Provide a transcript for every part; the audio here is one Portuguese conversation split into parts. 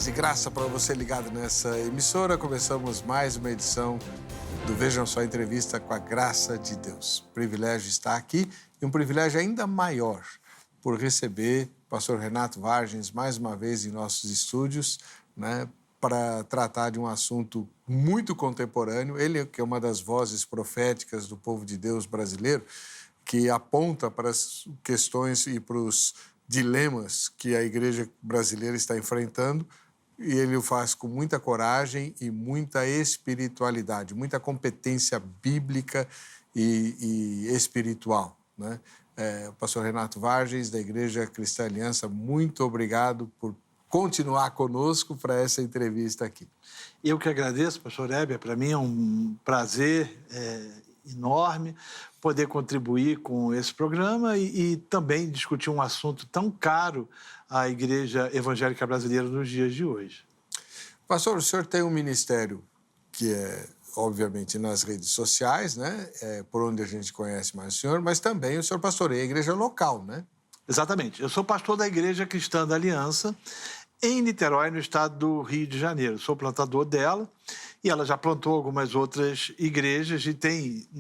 Paz e graça para você ligado nessa emissora. Começamos mais uma edição do Vejam Só Entrevista com a Graça de Deus. Privilégio estar aqui e um privilégio ainda maior por receber o pastor Renato Vargens mais uma vez em nossos estúdios, né, para tratar de um assunto muito contemporâneo. Ele que é uma das vozes proféticas do povo de Deus brasileiro, que aponta para as questões e para os dilemas que a igreja brasileira está enfrentando, e ele o faz com muita coragem e muita espiritualidade, muita competência bíblica e espiritual, né? O pastor Renato Vargens, da Igreja Cristã Aliança, muito obrigado por continuar conosco para essa entrevista aqui. Eu que agradeço, pastor Heber, para mim é um prazer enorme poder contribuir com esse programa e também discutir um assunto tão caro à Igreja Evangélica Brasileira nos dias de hoje. Pastor, o senhor tem um ministério que é, obviamente, nas redes sociais, né? Por onde a gente conhece mais o senhor, mas também o senhor pastoreia a igreja local, né? Exatamente. Eu sou pastor da Igreja Cristã da Aliança, em Niterói, no estado do Rio de Janeiro. Sou plantador dela e ela já plantou algumas outras igrejas e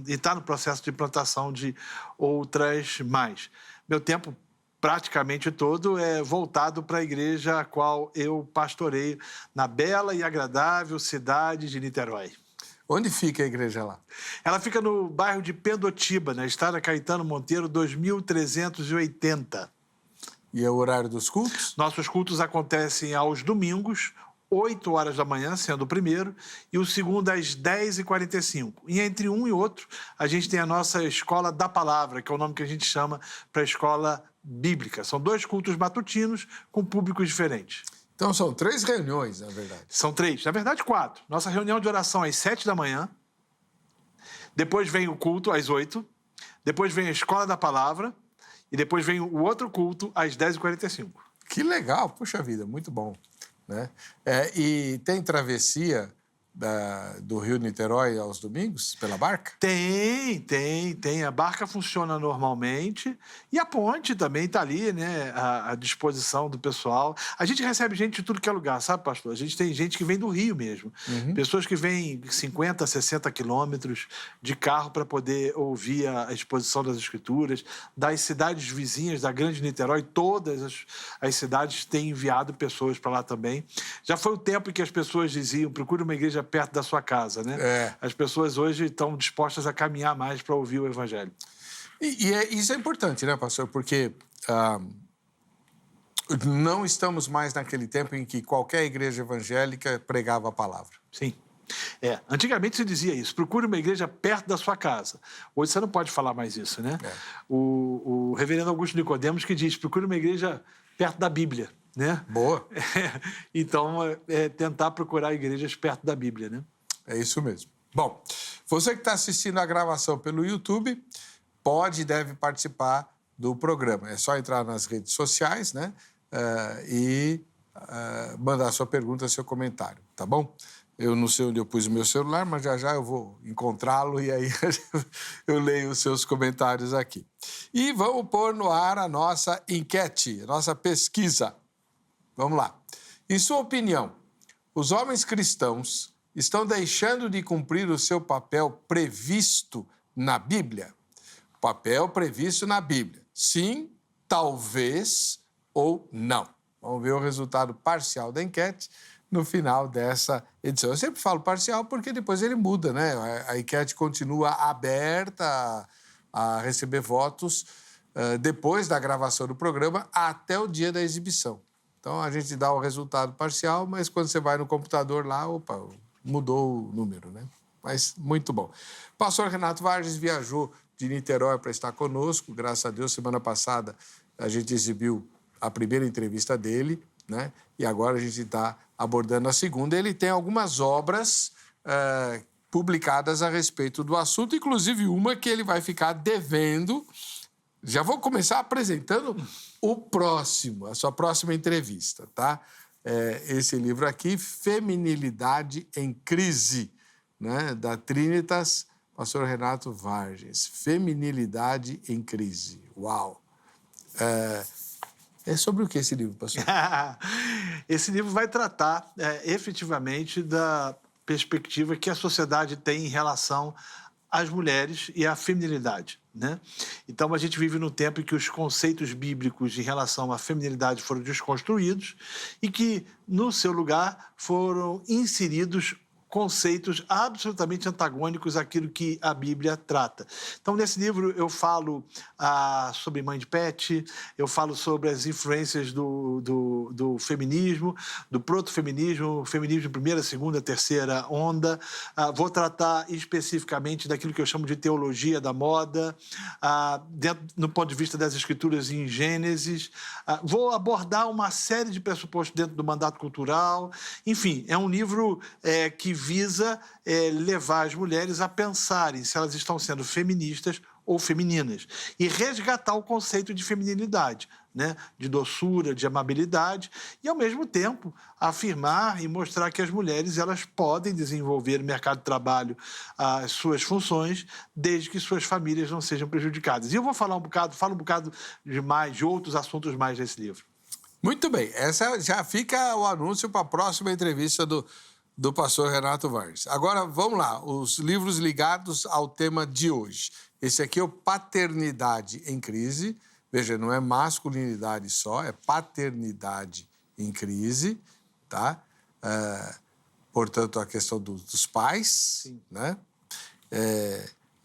está no processo de plantação de outras mais. Meu tempo praticamente todo é voltado para a igreja a qual eu pastoreio na bela e agradável cidade de Niterói. Onde fica a igreja lá? Ela fica no bairro de Pendotiba, na estrada Caetano Monteiro, 2380. E é o horário dos cultos? Nossos cultos acontecem aos domingos, 8 horas da manhã, sendo o primeiro, e o segundo às 10h45. E entre um e outro, a gente tem a nossa Escola da Palavra, que é o nome que a gente chama para a escola bíblica. São 2 cultos matutinos com públicos diferentes. Então, são 3 reuniões, na verdade. São 3, na verdade 4. Nossa reunião de oração às 7 da manhã, depois vem o culto às 8, depois vem a Escola da Palavra e depois vem o outro culto às 10h45. Que legal, puxa vida, muito bom, né? E tem travessia do Rio Niterói aos domingos, pela barca? Tem. A barca funciona normalmente e a ponte também está ali, né, à disposição do pessoal. A gente recebe gente de tudo que é lugar, sabe, pastor? A gente tem gente que vem do Rio mesmo. Pessoas que vêm 50, 60 quilômetros de carro para poder ouvir a exposição das Escrituras. Das cidades vizinhas da Grande Niterói, todas as cidades têm enviado pessoas para lá também. Já foi o tempo em que as pessoas diziam, procure uma igreja perto da sua casa, né? As pessoas hoje estão dispostas a caminhar mais para ouvir o Evangelho. Isso é importante, né, pastor? Porque não estamos mais naquele tempo em que qualquer igreja evangélica pregava a palavra. Sim. Antigamente se dizia isso, procure uma igreja perto da sua casa. Hoje você não pode falar mais isso, né? O reverendo Augusto Nicodemos que diz, procure uma igreja perto da Bíblia, né? Boa. Então, tentar procurar igrejas perto da Bíblia, né? É isso mesmo. Bom, você que está assistindo a gravação pelo YouTube, pode e deve participar do programa. É só entrar nas redes sociais, né? E mandar sua pergunta, seu comentário, tá bom? Eu não sei onde eu pus o meu celular, mas já eu vou encontrá-lo e aí eu leio os seus comentários aqui. E vamos pôr no ar a nossa enquete, a nossa pesquisa. Vamos lá. Em sua opinião, os homens cristãos estão deixando de cumprir o seu papel previsto na Bíblia? Papel previsto na Bíblia. Sim, talvez ou não. Vamos ver o resultado parcial da enquete no final dessa edição. Eu sempre falo parcial porque depois ele muda, né? A enquete continua aberta a receber votos depois da gravação do programa até o dia da exibição. Então, a gente dá o resultado parcial, mas quando você vai no computador lá, opa, mudou o número, né? Mas muito bom. Pastor Renato Vargens viajou de Niterói para estar conosco. Graças a Deus, semana passada a gente exibiu a primeira entrevista dele, né? E agora a gente está abordando a segunda. Ele tem algumas obras publicadas a respeito do assunto, inclusive uma que ele vai ficar devendo. Já vou começar apresentando a sua próxima entrevista, tá? Esse livro aqui, Feminilidade em Crise, né? Da Trinitas, pastor Renato Vargens. Feminilidade em Crise. Uau! É sobre o que esse livro, pastor? Esse livro vai tratar efetivamente da perspectiva que a sociedade tem em relação às mulheres e à feminilidade, né? Então, a gente vive num tempo em que os conceitos bíblicos em relação à feminilidade foram desconstruídos e que, no seu lugar, foram inseridos conceitos absolutamente antagônicos àquilo que a Bíblia trata. Então, nesse livro, eu falo sobre mãe de pet, eu falo sobre as influências do feminismo, do proto-feminismo, feminismo de primeira, segunda, terceira onda. Vou tratar especificamente daquilo que eu chamo de teologia da moda, no ponto de vista das escrituras em Gênesis. Vou abordar uma série de pressupostos dentro do mandato cultural. Enfim, é um livro que visa levar as mulheres a pensarem se elas estão sendo feministas ou femininas e resgatar o conceito de feminilidade, né? De doçura, de amabilidade e, ao mesmo tempo, afirmar e mostrar que as mulheres elas podem desenvolver no mercado de trabalho as suas funções desde que suas famílias não sejam prejudicadas. E eu vou falar falo um bocado de outros assuntos mais desse livro. Muito bem, essa já fica o anúncio para a próxima entrevista do pastor Renato Vargas. Agora, vamos lá, os livros ligados ao tema de hoje. Esse aqui é o Paternidade em Crise. Veja, não é masculinidade só, é paternidade em crise, tá? Portanto, a questão dos pais, sim, né?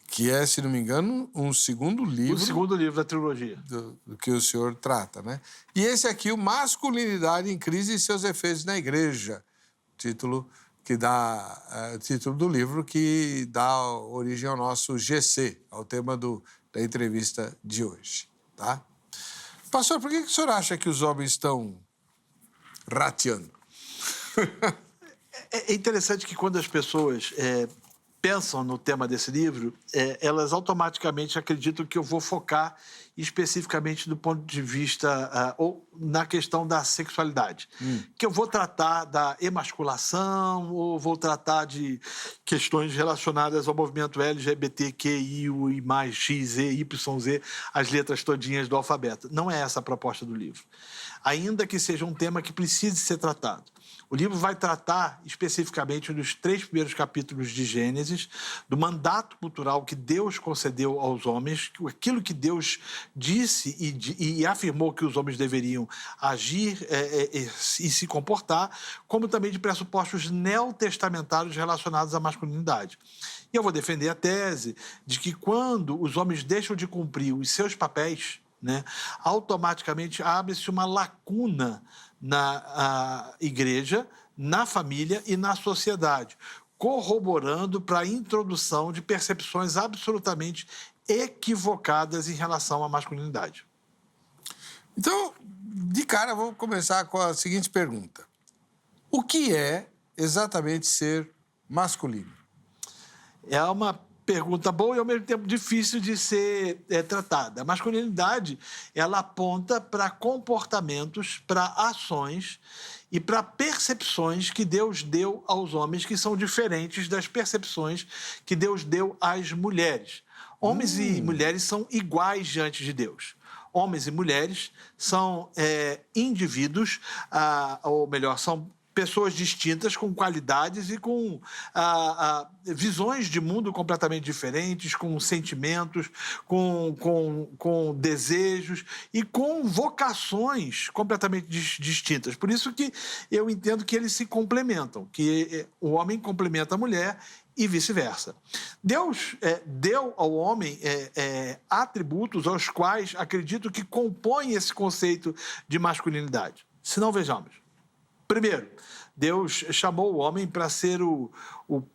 Que é, se não me engano, um segundo livro... O segundo livro da trilogia. Do que o senhor trata, né? E esse aqui, o Masculinidade em Crise e seus efeitos na Igreja. Título do livro que dá origem ao nosso GC, ao tema da entrevista de hoje, tá? Pastor, por que o senhor acha que os homens estão rateando? É interessante que quando as pessoas pensam no tema desse livro, elas automaticamente acreditam que eu vou focar especificamente do ponto de vista ou na questão da sexualidade. Que eu vou tratar da emasculação ou vou tratar de questões relacionadas ao movimento LGBTQI+, X, Z, Y, Z, as letras todinhas do alfabeto. Não é essa a proposta do livro. Ainda que seja um tema que precise ser tratado. O livro vai tratar especificamente nos 3 primeiros capítulos de Gênesis, do mandato cultural que Deus concedeu aos homens, aquilo que Deus disse e afirmou que os homens deveriam agir e se comportar, como também de pressupostos neotestamentários relacionados à masculinidade. E eu vou defender a tese de que quando os homens deixam de cumprir os seus papéis, né, automaticamente abre-se uma lacuna na igreja, na família e na sociedade, corroborando para a introdução de percepções absolutamente equivocadas em relação à masculinidade. Então, de cara, vou começar com a seguinte pergunta. O que é exatamente ser masculino? É uma pergunta boa e, ao mesmo tempo, difícil de ser tratada. A masculinidade, ela aponta para comportamentos, para ações e para percepções que Deus deu aos homens que são diferentes das percepções que Deus deu às mulheres. Homens e mulheres são iguais diante de Deus. Homens e mulheres são indivíduos, ou melhor, são pessoas distintas, com qualidades e com visões de mundo completamente diferentes, com sentimentos, com desejos e com vocações completamente distintas. Por isso que eu entendo que eles se complementam, que o homem complementa a mulher e vice-versa. Deus deu ao homem atributos aos quais acredito que compõem esse conceito de masculinidade. Se não, vejamos. Primeiro, Deus chamou o homem para ser o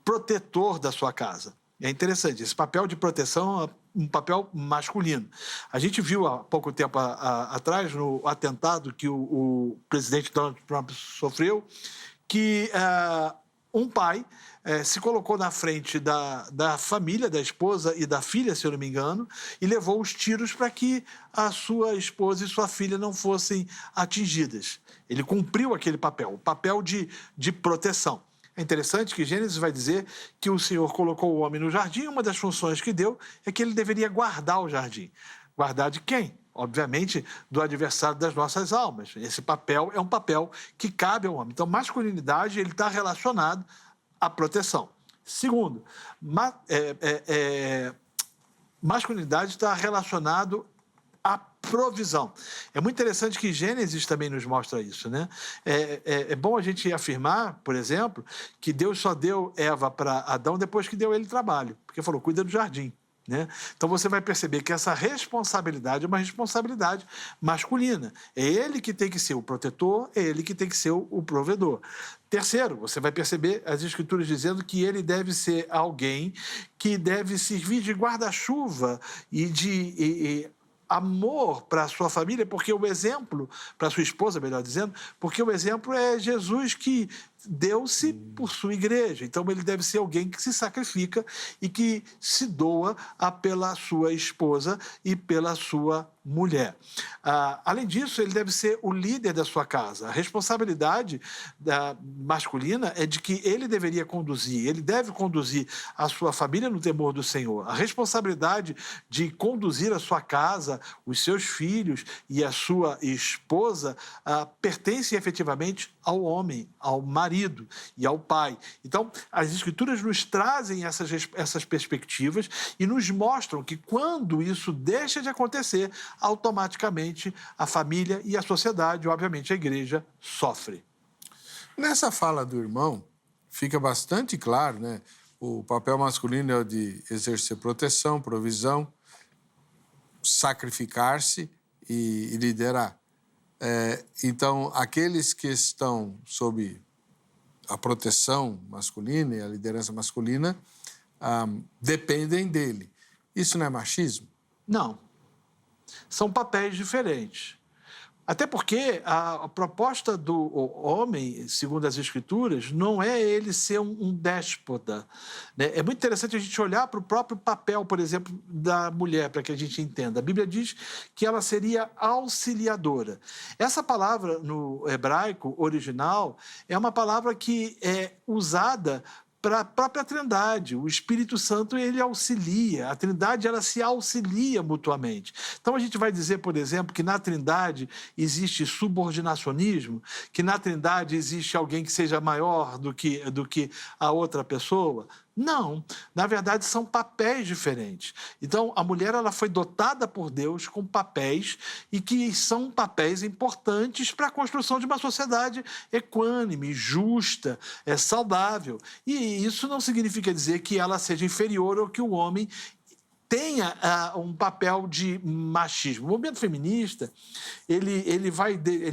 protetor da sua casa. É interessante, esse papel de proteção é um papel masculino. A gente viu há pouco tempo atrás, no atentado que o presidente Donald Trump sofreu, que um pai se colocou na frente da família, da esposa e da filha, se eu não me engano, e levou os tiros para que a sua esposa e sua filha não fossem atingidas. Ele cumpriu aquele papel, o papel de proteção. É interessante que Gênesis vai dizer que o Senhor colocou o homem no jardim e uma das funções que deu é que ele deveria guardar o jardim. Guardar de quem? obviamente, do adversário das nossas almas. Esse papel é um papel que cabe ao homem. Então, masculinidade ele está relacionado à proteção. Segundo, masculinidade está relacionado à provisão. É muito interessante que Gênesis também nos mostra isso, né? É bom a gente afirmar, por exemplo, que Deus só deu Eva para Adão depois que deu ele trabalho, porque falou, cuida do jardim. Né? Então você vai perceber que essa responsabilidade é uma responsabilidade masculina. É ele que tem que ser o protetor, é ele que tem que ser o provedor. Terceiro, você vai perceber as escrituras dizendo que ele deve ser alguém que deve servir de guarda-chuva e de amor para a sua família, porque o exemplo, para a sua esposa, melhor dizendo, porque o exemplo é Jesus que deu-se por sua igreja. Então, ele deve ser alguém que se sacrifica e que se doa pela sua esposa e pela sua mulher. Além disso, ele deve ser o líder da sua casa. A responsabilidade masculina é de que ele deveria conduzir, ele deve conduzir a sua família no temor do Senhor. A responsabilidade de conduzir a sua casa, os seus filhos e a sua esposa pertence efetivamente ao homem, ao marido e ao pai. Então, as Escrituras nos trazem essas perspectivas e nos mostram que quando isso deixa de acontecer, automaticamente a família e a sociedade, obviamente a igreja, sofre. Nessa fala do irmão, fica bastante claro, né? O papel masculino é o de exercer proteção, provisão, sacrificar-se e liderar. Então, aqueles que estão sob a proteção masculina e a liderança masculina dependem dele. Isso não é machismo? Não. São papéis diferentes. Até porque a proposta do homem, segundo as Escrituras, não é ele ser um déspota. Né? É muito interessante a gente olhar para o próprio papel, por exemplo, da mulher, para que a gente entenda. A Bíblia diz que ela seria auxiliadora. Essa palavra, no hebraico original, é uma palavra que é usada para a própria Trindade. O Espírito Santo, ele auxilia. A Trindade, ela se auxilia mutuamente. Então, a gente vai dizer, por exemplo, que na Trindade existe subordinacionismo, que na Trindade existe alguém que seja maior do que a outra pessoa. Não, na verdade são papéis diferentes. Então, a mulher ela foi dotada por Deus com papéis e que são papéis importantes para a construção de uma sociedade equânime, justa, saudável. E isso não significa dizer que ela seja inferior ou que o homem tenha um papel de machismo. O movimento feminista ele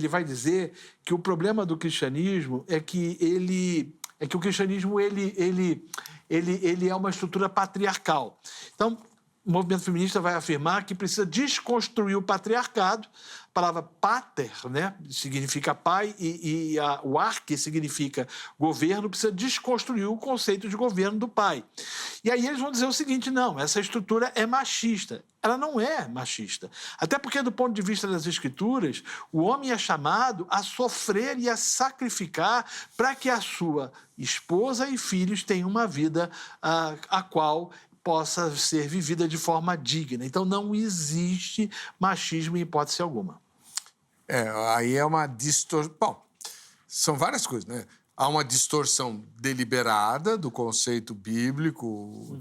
vai dizer que o problema do cristianismo é que o cristianismo ele é uma estrutura patriarcal. Então, o movimento feminista vai afirmar que precisa desconstruir o patriarcado. A palavra pater, né, significa pai, e o arque significa governo, precisa desconstruir o conceito de governo do pai. E aí eles vão dizer o seguinte, não, essa estrutura é machista. Ela não é machista. Até porque, do ponto de vista das Escrituras, o homem é chamado a sofrer e a sacrificar para que a sua esposa e filhos tenham uma vida a qual possa ser vivida de forma digna. Então, não existe machismo em hipótese alguma. Aí é uma distorção. Bom, são várias coisas, né? Há uma distorção deliberada do conceito bíblico,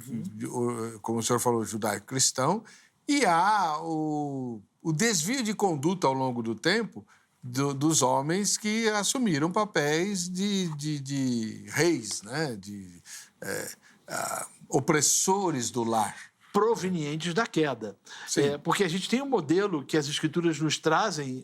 como o senhor falou, judaico-cristão, e há o desvio de conduta ao longo do tempo dos homens que assumiram papéis de reis, né? Opressores do lar. Provenientes da queda. Porque a gente tem um modelo que as Escrituras nos trazem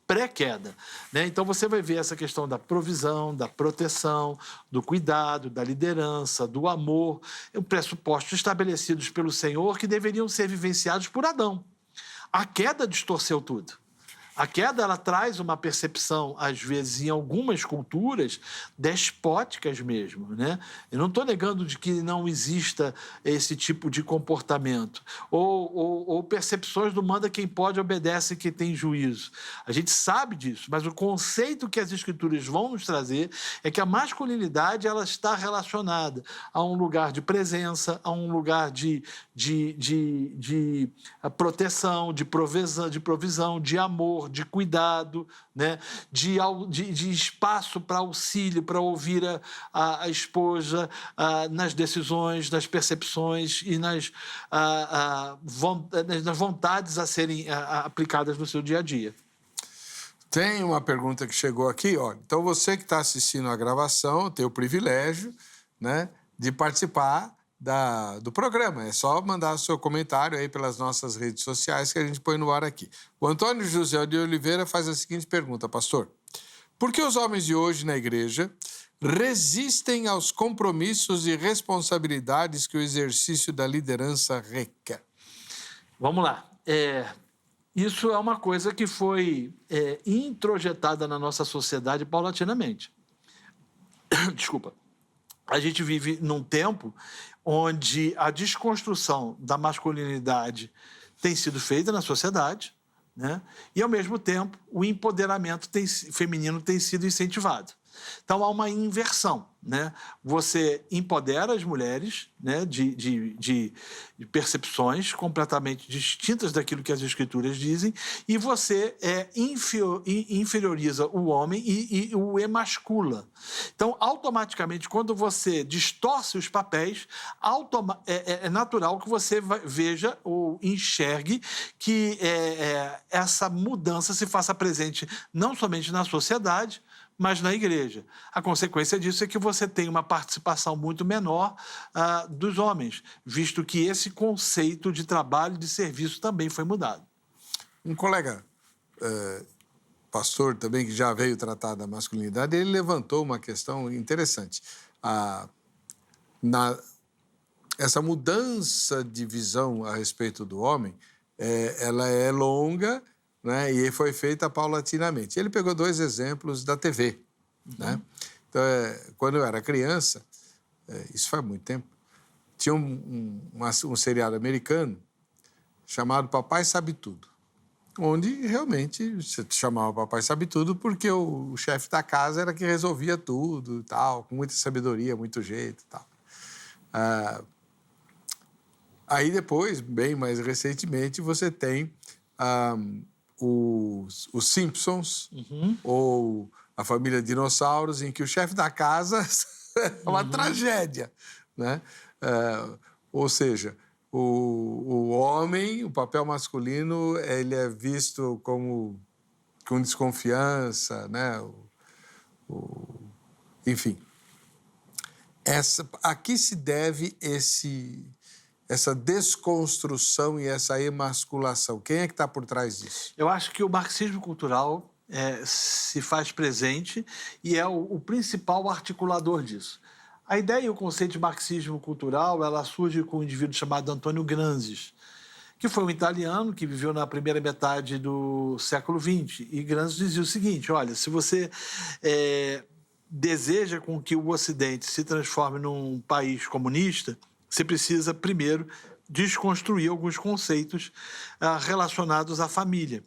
pré-queda. Né? Então, você vai ver essa questão da provisão, da proteção, do cuidado, da liderança, do amor, pressupostos estabelecidos pelo Senhor que deveriam ser vivenciados por Adão. A queda distorceu tudo. A queda ela traz uma percepção, às vezes, em algumas culturas, despóticas mesmo, né? Eu não estou negando de que não exista esse tipo de comportamento. Ou percepções do manda quem pode, obedece quem tem juízo. A gente sabe disso, mas o conceito que as escrituras vão nos trazer é que a masculinidade ela está relacionada a um lugar de presença, a um lugar de proteção, de provisão, de amor, de cuidado, né? de espaço para auxílio, para ouvir a esposa nas decisões, nas percepções e nas vontades a serem aplicadas no seu dia a dia. Tem uma pergunta que chegou aqui, ó. Então, você que está assistindo a gravação tem o privilégio, né, de participar do programa. É só mandar o seu comentário aí pelas nossas redes sociais que a gente põe no ar aqui. O Antônio José de Oliveira faz a seguinte pergunta, pastor. Por que os homens de hoje na igreja resistem aos compromissos e responsabilidades que o exercício da liderança requer? Vamos lá. Isso é uma coisa que foi introjetada na nossa sociedade paulatinamente. Desculpa. A gente vive num tempo onde a desconstrução da masculinidade tem sido feita na sociedade, né? E, ao mesmo tempo, o empoderamento feminino tem sido incentivado. Então, há uma inversão, né? Você empodera as mulheres, né, de percepções completamente distintas daquilo que as escrituras dizem, e você inferioriza o homem e o emascula. Então, automaticamente, quando você distorce os papéis, é natural que você veja ou enxergue que essa mudança se faça presente não somente na sociedade, mas na igreja. A consequência disso é que você tem uma participação muito menor dos homens, visto que esse conceito de trabalho e de serviço também foi mudado. Um colega, pastor também, que já veio tratar da masculinidade, ele levantou uma questão interessante. Essa mudança de visão a respeito do homem, ela é longa, né, e foi feita paulatinamente. Ele pegou 2 exemplos da TV. Né? Então, quando eu era criança, isso faz muito tempo, tinha um seriado americano chamado Papai Sabe Tudo, onde realmente você chamava Papai Sabe Tudo porque o chefe da casa era que resolvia tudo e tal, com muita sabedoria, muito jeito e tal. Aí depois, bem mais recentemente, você tem os Simpsons, ou a família Dinossauros, em que o chefe da casa é uma tragédia, né? Ou seja, o homem, o papel masculino, ele é visto com desconfiança, né? Enfim. A que se deve essa desconstrução e essa emasculação? Quem é que está por trás disso? Eu acho que o marxismo cultural se faz presente e é o principal articulador disso. A ideia e o conceito de marxismo cultural ela surge com um indivíduo chamado Antônio Gramsci, que foi um italiano que viveu na primeira metade do século XX. E Gramsci dizia o seguinte, olha, se você deseja com que o Ocidente se transforme num país comunista, você precisa, primeiro, desconstruir alguns conceitos relacionados à família.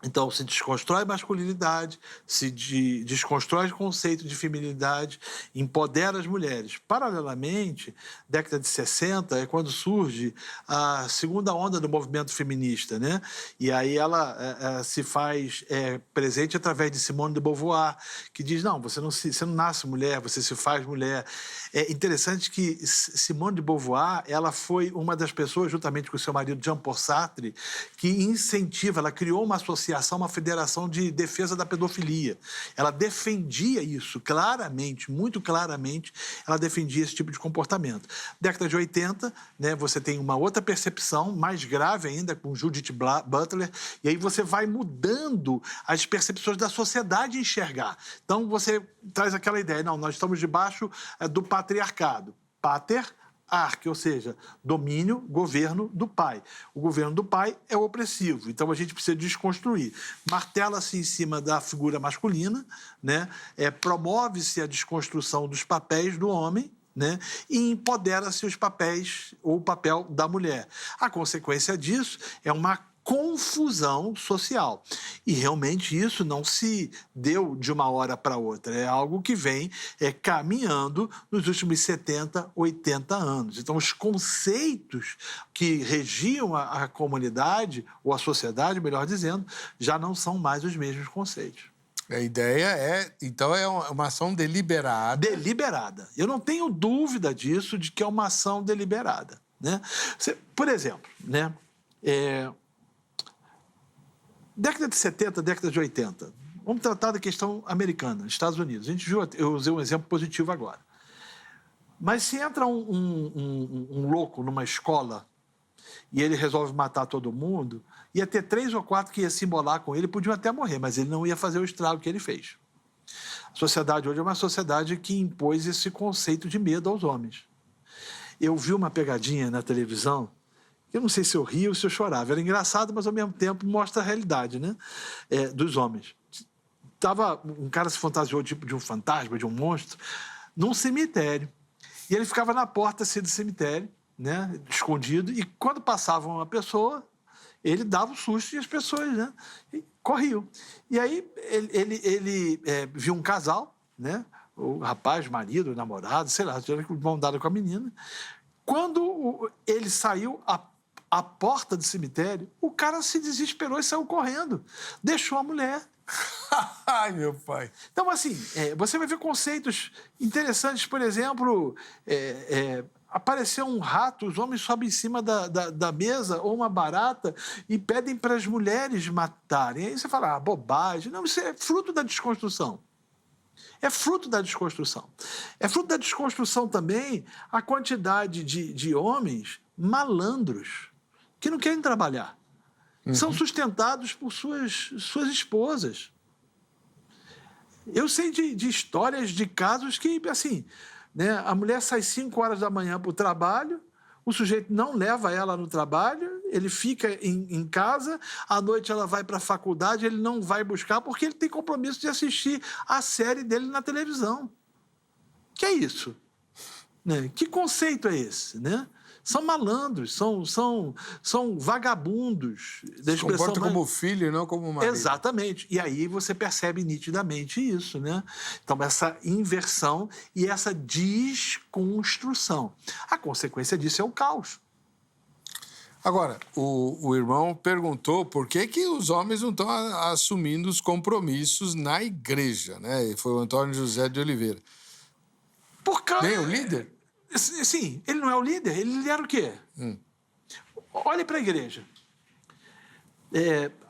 Então, se desconstrói masculinidade, se desconstrói o conceito de feminilidade, empodera as mulheres. Paralelamente, década de 60 é quando surge a segunda onda do movimento feminista, né? E aí ela se faz presente através de Simone de Beauvoir, que diz, não, você não nasce mulher, você se faz mulher. É interessante que Simone de Beauvoir ela foi uma das pessoas, juntamente com o seu marido Jean-Paul Sartre, que incentiva, ela criou uma associação, uma federação de defesa da pedofilia. Ela defendia isso claramente, muito claramente, ela defendia esse tipo de comportamento. Década de 80, né, você tem uma outra percepção, mais grave ainda, com Judith Butler, e aí você vai mudando as percepções da sociedade enxergar. Então, você traz aquela ideia, não, nós estamos debaixo do patriarcado. Pater, hierarquia, ou seja, domínio, governo do pai. O governo do pai é opressivo, então a gente precisa desconstruir. Martela-se em cima da figura masculina, né? Promove-se a desconstrução dos papéis do homem, né? E empodera-se os papéis ou o papel da mulher. A consequência disso é uma confusão social. E realmente isso não se deu de uma hora para outra. É algo que vem caminhando nos últimos 70, 80 anos. Então, os conceitos que regiam a comunidade, ou a sociedade, melhor dizendo, já não são mais os mesmos conceitos. A ideia então, é uma ação deliberada. Deliberada. Eu não tenho dúvida disso, de que é uma ação deliberada, né? Por exemplo, né? Década de 70, década de 80. Vamos tratar da questão americana, Estados Unidos. Eu usei um exemplo positivo agora. Mas se entra um louco numa escola e ele resolve matar todo mundo, ia ter 3 ou 4 que ia se embolar com ele, podiam até morrer, mas ele não ia fazer o estrago que ele fez. A sociedade hoje é uma sociedade que impôs esse conceito de medo aos homens. Eu vi uma pegadinha na televisão. Eu não sei se eu ria ou se eu chorava. Era engraçado, mas ao mesmo tempo mostra a realidade, né? Dos homens. Um cara se fantasiou tipo de um fantasma, de um monstro, num cemitério. E ele ficava na porta assim, do cemitério, né? Escondido. E quando passava uma pessoa, ele dava um susto e as pessoas, né? Corriam. E aí ele viu um casal, né? O rapaz, marido, namorado, sei lá, tinha mão dada com a menina. Quando ele saiu à porta do cemitério, o cara se desesperou e saiu correndo. Deixou a mulher. Ai, meu pai. Então, assim, você vai ver conceitos interessantes. Por exemplo, apareceu um rato, os homens sobem em cima da mesa, ou uma barata, e pedem para as mulheres matarem. Aí você fala, bobagem. Não, isso é fruto da desconstrução. É fruto da desconstrução. É fruto da desconstrução também a quantidade de homens malandros que não querem trabalhar. Uhum. São sustentados por suas esposas. Eu sei de histórias, de casos que, assim, né, a mulher sai 5 horas da manhã para o trabalho, o sujeito não leva ela no trabalho, ele fica em casa, à noite ela vai para a faculdade, ele não vai buscar porque ele tem compromisso de assistir a série dele na televisão. Que é isso? Né? Que conceito é esse? Né? São malandros, são vagabundos. Se comporta como filho e não como marido. Exatamente. E aí você percebe nitidamente isso, né? Então, essa inversão e essa desconstrução. A consequência disso é o caos. Agora, o irmão perguntou por que os homens não estão assumindo os compromissos na igreja, né? E foi o Antônio José de Oliveira. Nem o líder? Sim, ele não é o líder, ele lidera o quê? Olhe para a igreja.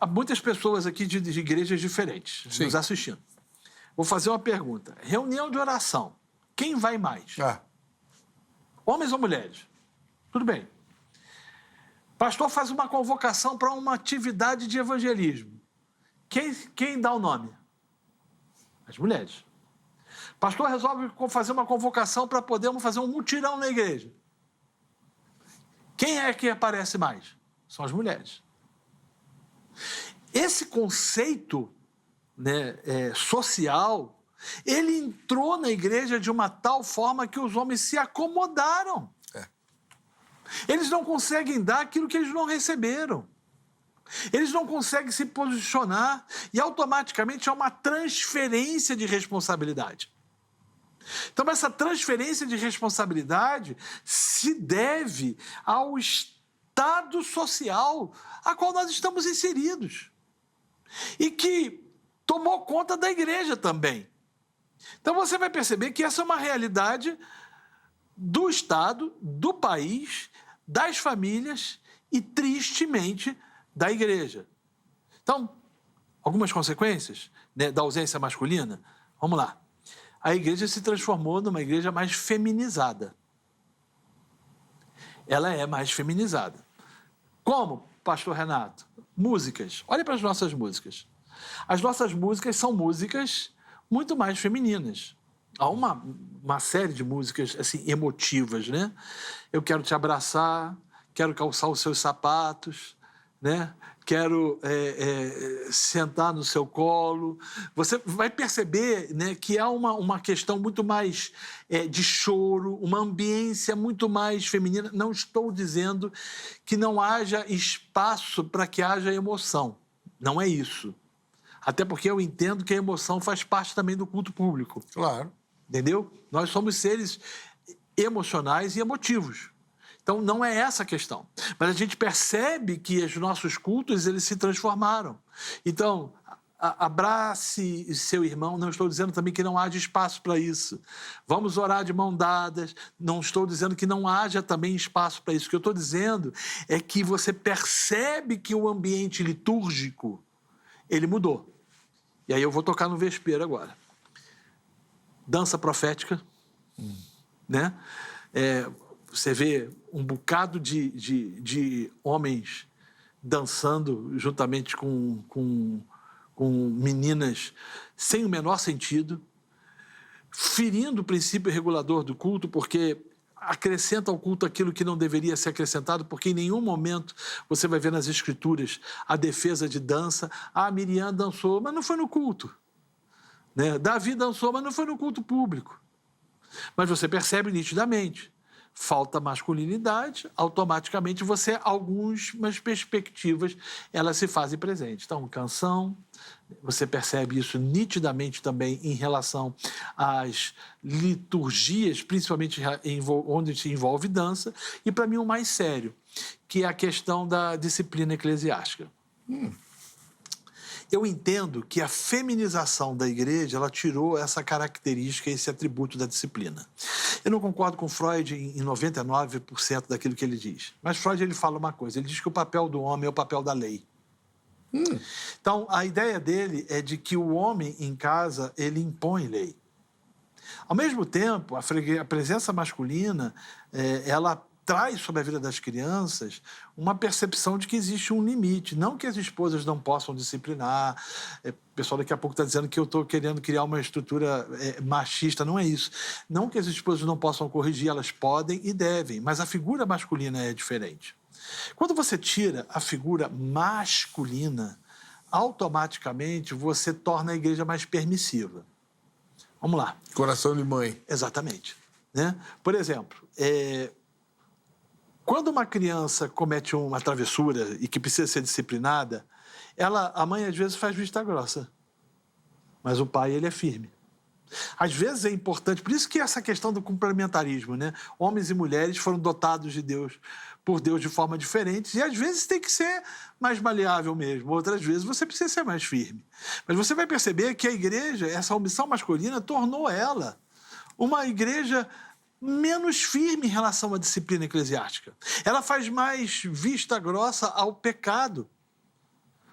Há muitas pessoas aqui de igrejas diferentes nos assistindo. Vou fazer uma pergunta. Reunião de oração. Quem vai mais? Homens ou mulheres? Tudo bem. Pastor faz uma convocação para uma atividade de evangelismo. Quem dá o nome? As mulheres. Pastor resolve fazer uma convocação para podermos fazer um mutirão na igreja. Quem é que aparece mais? São as mulheres. Esse conceito, né, social, ele entrou na igreja de uma tal forma que os homens se acomodaram. Eles não conseguem dar aquilo que eles não receberam. Eles não conseguem se posicionar e automaticamente há uma transferência de responsabilidade. Então, essa transferência de responsabilidade se deve ao estado social a qual nós estamos inseridos e que tomou conta da igreja também. Então, você vai perceber que essa é uma realidade do Estado, do país, das famílias e, tristemente, da igreja. Então, algumas consequências, né, da ausência masculina? Vamos lá. A igreja se transformou numa igreja mais feminizada. Ela é mais feminizada. Como, pastor Renato? Músicas. Olha para as nossas músicas. As nossas músicas são músicas muito mais femininas. Há uma série de músicas assim, emotivas, né? Eu quero te abraçar, quero calçar os seus sapatos, né? Quero sentar no seu colo. Você vai perceber, né, que há uma questão muito mais de choro, uma ambiência muito mais feminina. Não estou dizendo que não haja espaço para que haja emoção. Não é isso. Até porque eu entendo que a emoção faz parte também do culto público. Claro. Entendeu? Nós somos seres emocionais e emotivos. Então, não é essa a questão. Mas a gente percebe que os nossos cultos, eles se transformaram. Então, abrace seu irmão. Não estou dizendo também que não haja espaço para isso. Vamos orar de mão dadas. Não estou dizendo que não haja também espaço para isso. O que eu estou dizendo é que você percebe que o ambiente litúrgico, ele mudou. E aí eu vou tocar no vespeiro agora. Dança profética, né? Você vê um bocado de homens dançando juntamente com meninas sem o menor sentido, ferindo o princípio regulador do culto, porque acrescenta ao culto aquilo que não deveria ser acrescentado, porque em nenhum momento você vai ver nas Escrituras a defesa de dança. Ah, Miriam dançou, mas não foi no culto. Né? Davi dançou, mas não foi no culto público. Mas você percebe nitidamente, falta masculinidade, automaticamente algumas perspectivas, elas se fazem presentes. Então, canção, você percebe isso nitidamente também em relação às liturgias, principalmente onde se envolve dança, e para mim o mais sério, que é a questão da disciplina eclesiástica. Eu entendo que a feminização da igreja, ela tirou essa característica, esse atributo da disciplina. Eu não concordo com Freud em 99% daquilo que ele diz. Mas Freud, ele fala uma coisa, ele diz que o papel do homem é o papel da lei. Então, a ideia dele é de que o homem em casa, ele impõe lei. Ao mesmo tempo, a presença masculina, ela traz sobre a vida das crianças uma percepção de que existe um limite. Não que as esposas não possam disciplinar. O pessoal daqui a pouco está dizendo que eu estou querendo criar uma estrutura machista. Não é isso. Não que as esposas não possam corrigir, elas podem e devem, mas a figura masculina é diferente. Quando você tira a figura masculina, automaticamente você torna a igreja mais permissiva. Vamos lá. Coração de mãe. Exatamente. Né? Por exemplo, quando uma criança comete uma travessura e que precisa ser disciplinada, a mãe às vezes faz vista grossa, mas o pai, ele é firme. Às vezes é importante, por isso que essa questão do complementarismo, né? Homens e mulheres foram dotados por Deus de forma diferente, e às vezes tem que ser mais maleável mesmo, outras vezes você precisa ser mais firme. Mas você vai perceber que a igreja, essa omissão masculina, tornou ela uma igreja menos firme em relação à disciplina eclesiástica. Ela faz mais vista grossa ao pecado,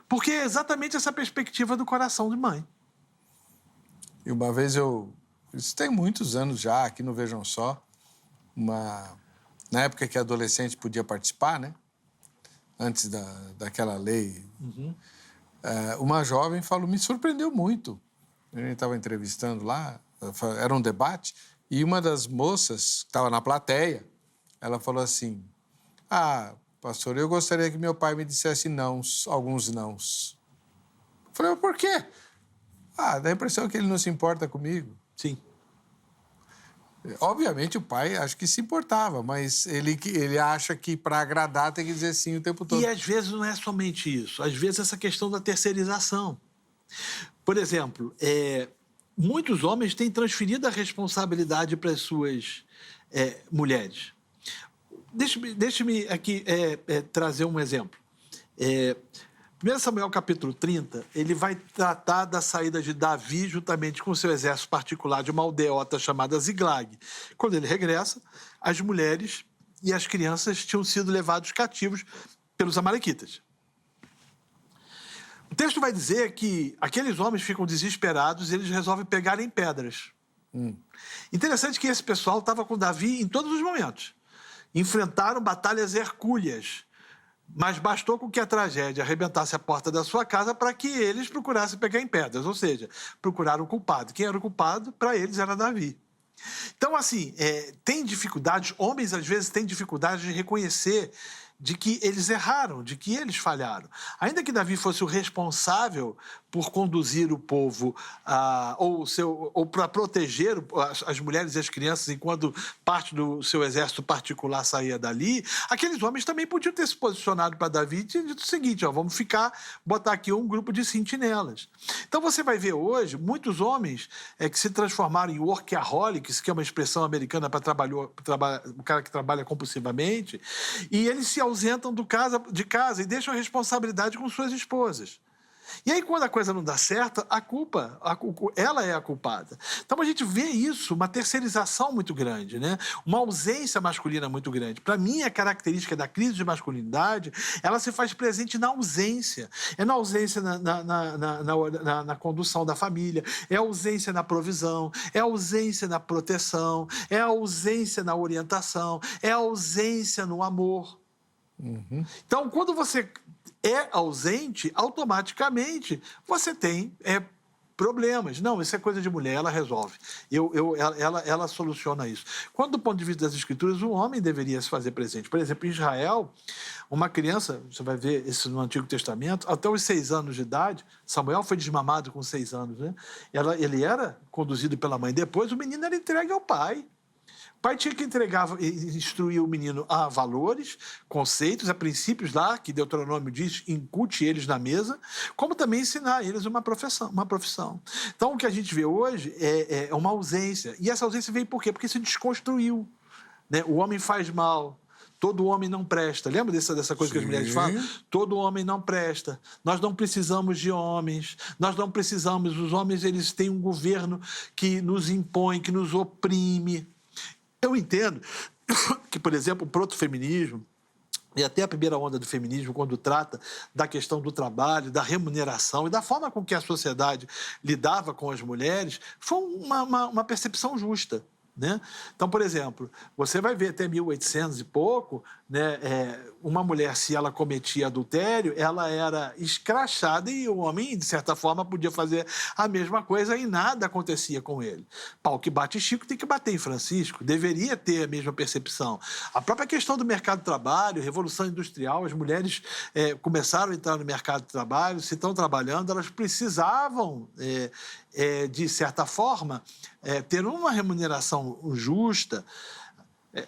porque é exatamente essa perspectiva do coração de mãe. E uma vez isso tem muitos anos já, aqui no Vejam Só, na época que adolescente podia participar, né? Antes daquela lei, uma jovem me surpreendeu muito. A gente estava entrevistando lá, era um debate, e uma das moças, que estava na plateia, ela falou assim, pastor, eu gostaria que meu pai me dissesse nãos, alguns nãos. Eu falei, mas por quê? Dá a impressão que ele não se importa comigo. Sim. Obviamente o pai acho que se importava, mas ele acha que para agradar tem que dizer sim o tempo todo. E às vezes não é somente isso, às vezes essa questão da terceirização. Por exemplo, muitos homens têm transferido a responsabilidade para as suas mulheres. Deixe-me aqui trazer um exemplo. 1 Samuel capítulo 30, ele vai tratar da saída de Davi juntamente com seu exército particular de uma aldeota chamada Ziglag. Quando ele regressa, as mulheres e as crianças tinham sido levados cativos pelos amalequitas. O texto vai dizer que aqueles homens ficam desesperados e eles resolvem pegar em pedras. Interessante que esse pessoal estava com Davi em todos os momentos. Enfrentaram batalhas hercúleas, Mas bastou com que a tragédia arrebentasse a porta da sua casa para que eles procurassem pegar em pedras, ou seja, procuraram o culpado. Quem era o culpado? Para eles era Davi. Então, assim, tem dificuldades, homens às vezes têm dificuldade de reconhecer de que eles erraram, de que eles falharam. Ainda que Davi fosse o responsável por conduzir o povo ou para proteger as mulheres e as crianças enquanto parte do seu exército particular saía dali, aqueles homens também podiam ter se posicionado para Davi e dito o seguinte, vamos botar aqui um grupo de sentinelas. Então você vai ver hoje muitos homens que se transformaram em workaholics, que é uma expressão americana para o cara que trabalha compulsivamente, e eles se ausentam de casa e deixam a responsabilidade com suas esposas. E aí, quando a coisa não dá certo, ela é a culpada. Então, a gente vê isso, uma terceirização muito grande, né? Uma ausência masculina muito grande. Para mim, a característica da crise de masculinidade, ela se faz presente na ausência. É na ausência na condução da família, é a ausência na provisão, é a ausência na proteção, é a ausência na orientação, é a ausência no amor. Uhum. Então, quando você é ausente, automaticamente você tem problemas. Não, isso é coisa de mulher, ela resolve. Ela soluciona isso. Quando, do ponto de vista das Escrituras, o homem deveria se fazer presente. Por exemplo, em Israel, uma criança, você vai ver isso no Antigo Testamento, até os 6 anos de idade, Samuel foi desmamado com 6 anos, né? Ele era conduzido pela mãe. Depois, o menino era entregue ao pai. O pai tinha que instruir o menino a valores, conceitos, a princípios lá, que Deuteronômio diz, incute eles na mesa, como também ensinar a eles uma profissão. Então, o que a gente vê hoje é uma ausência. E essa ausência veio por quê? Porque se desconstruiu, né? O homem faz mal. Todo homem não presta. Lembra dessa coisa que as mulheres falam? Todo homem não presta. Nós não precisamos de homens. Nós não precisamos. Os homens, eles têm um governo que nos impõe, que nos oprime. Eu entendo que, por exemplo, o protofeminismo e até a primeira onda do feminismo, quando trata da questão do trabalho, da remuneração e da forma com que a sociedade lidava com as mulheres, foi uma percepção justa, né? Então, por exemplo, você vai ver até 1800 e pouco, né, uma mulher, se ela cometia adultério, ela era escrachada e o homem, de certa forma, podia fazer a mesma coisa e nada acontecia com ele. Pau que bate Chico tem que bater em Francisco, deveria ter a mesma percepção. A própria questão do mercado de trabalho, Revolução Industrial, as mulheres começaram a entrar no mercado de trabalho, se estão trabalhando, elas precisavam, de certa forma, ter uma remuneração justa.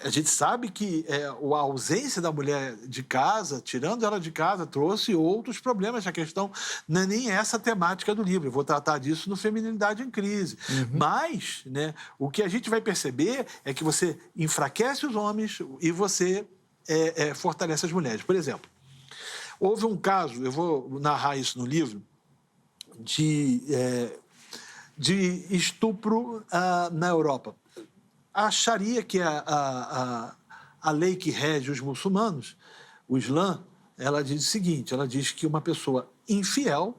A gente sabe que a ausência da mulher de casa, tirando ela de casa, trouxe outros problemas. A questão não é nem essa temática do livro. Eu vou tratar disso no Feminilidade em Crise. Uhum. Mas, né, o que a gente vai perceber é que você enfraquece os homens e você fortalece as mulheres. Por exemplo, houve um caso, eu vou narrar isso no livro, de estupro na Europa. A Sharia, que é a lei que rege os muçulmanos, o Islã, ela diz o seguinte, ela diz que uma pessoa infiel,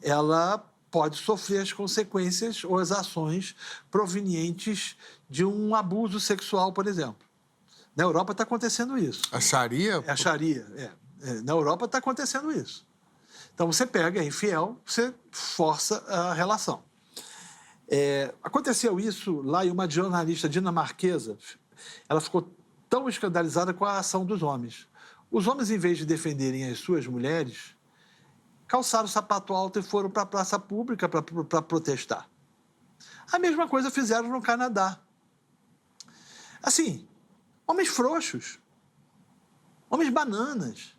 ela pode sofrer as consequências ou as ações provenientes de um abuso sexual, por exemplo. Na Europa está acontecendo isso. A Sharia? A Sharia, na Europa está acontecendo isso. Então, você pega, é infiel, você força a relação. Aconteceu isso lá e uma jornalista dinamarquesa, ela ficou tão escandalizada com a ação dos homens. Os homens, em vez de defenderem as suas mulheres, calçaram o sapato alto e foram para a praça pública para protestar. A mesma coisa fizeram no Canadá. Assim, homens frouxos, homens bananas.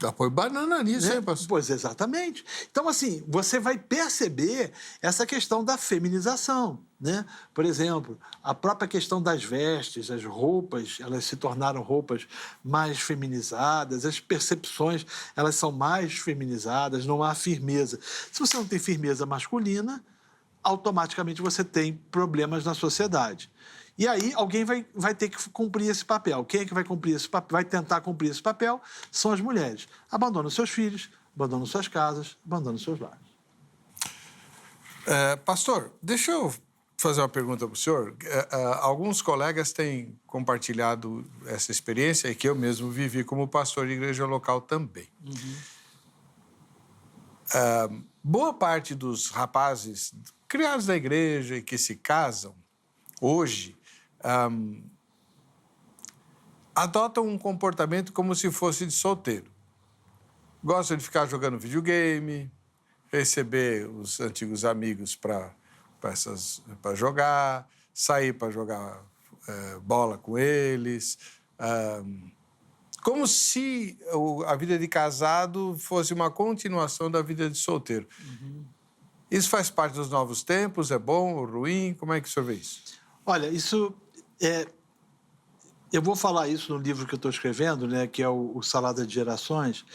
Já põe banana nisso, hein, pastor? Pois, exatamente. Então, assim, você vai perceber essa questão da feminização, né? Por exemplo, a própria questão das vestes, as roupas, elas se tornaram roupas mais feminizadas, as percepções, elas são mais feminizadas, não há firmeza. Se você não tem firmeza masculina, automaticamente você tem problemas na sociedade. E aí alguém vai ter que cumprir esse papel. Quem é que vai cumprir esse papel? Vai tentar cumprir esse papel? São as mulheres. Abandonam seus filhos, abandonam suas casas, abandonam seus lares. Pastor, deixa eu fazer uma pergunta para o senhor. Alguns colegas têm compartilhado essa experiência e que eu mesmo vivi como pastor de igreja local também. Boa parte dos rapazes criados na igreja e que se casam hoje adotam um comportamento como se fosse de solteiro. Gostam de ficar jogando videogame, receber os antigos amigos para jogar, sair para jogar bola com eles, como se a vida de casado fosse uma continuação da vida de solteiro. Isso faz parte dos novos tempos? É bom ou ruim? Como é que o senhor vê isso? Olha, isso eu vou falar isso no livro que eu estou escrevendo, né, que é o Salada de Gerações.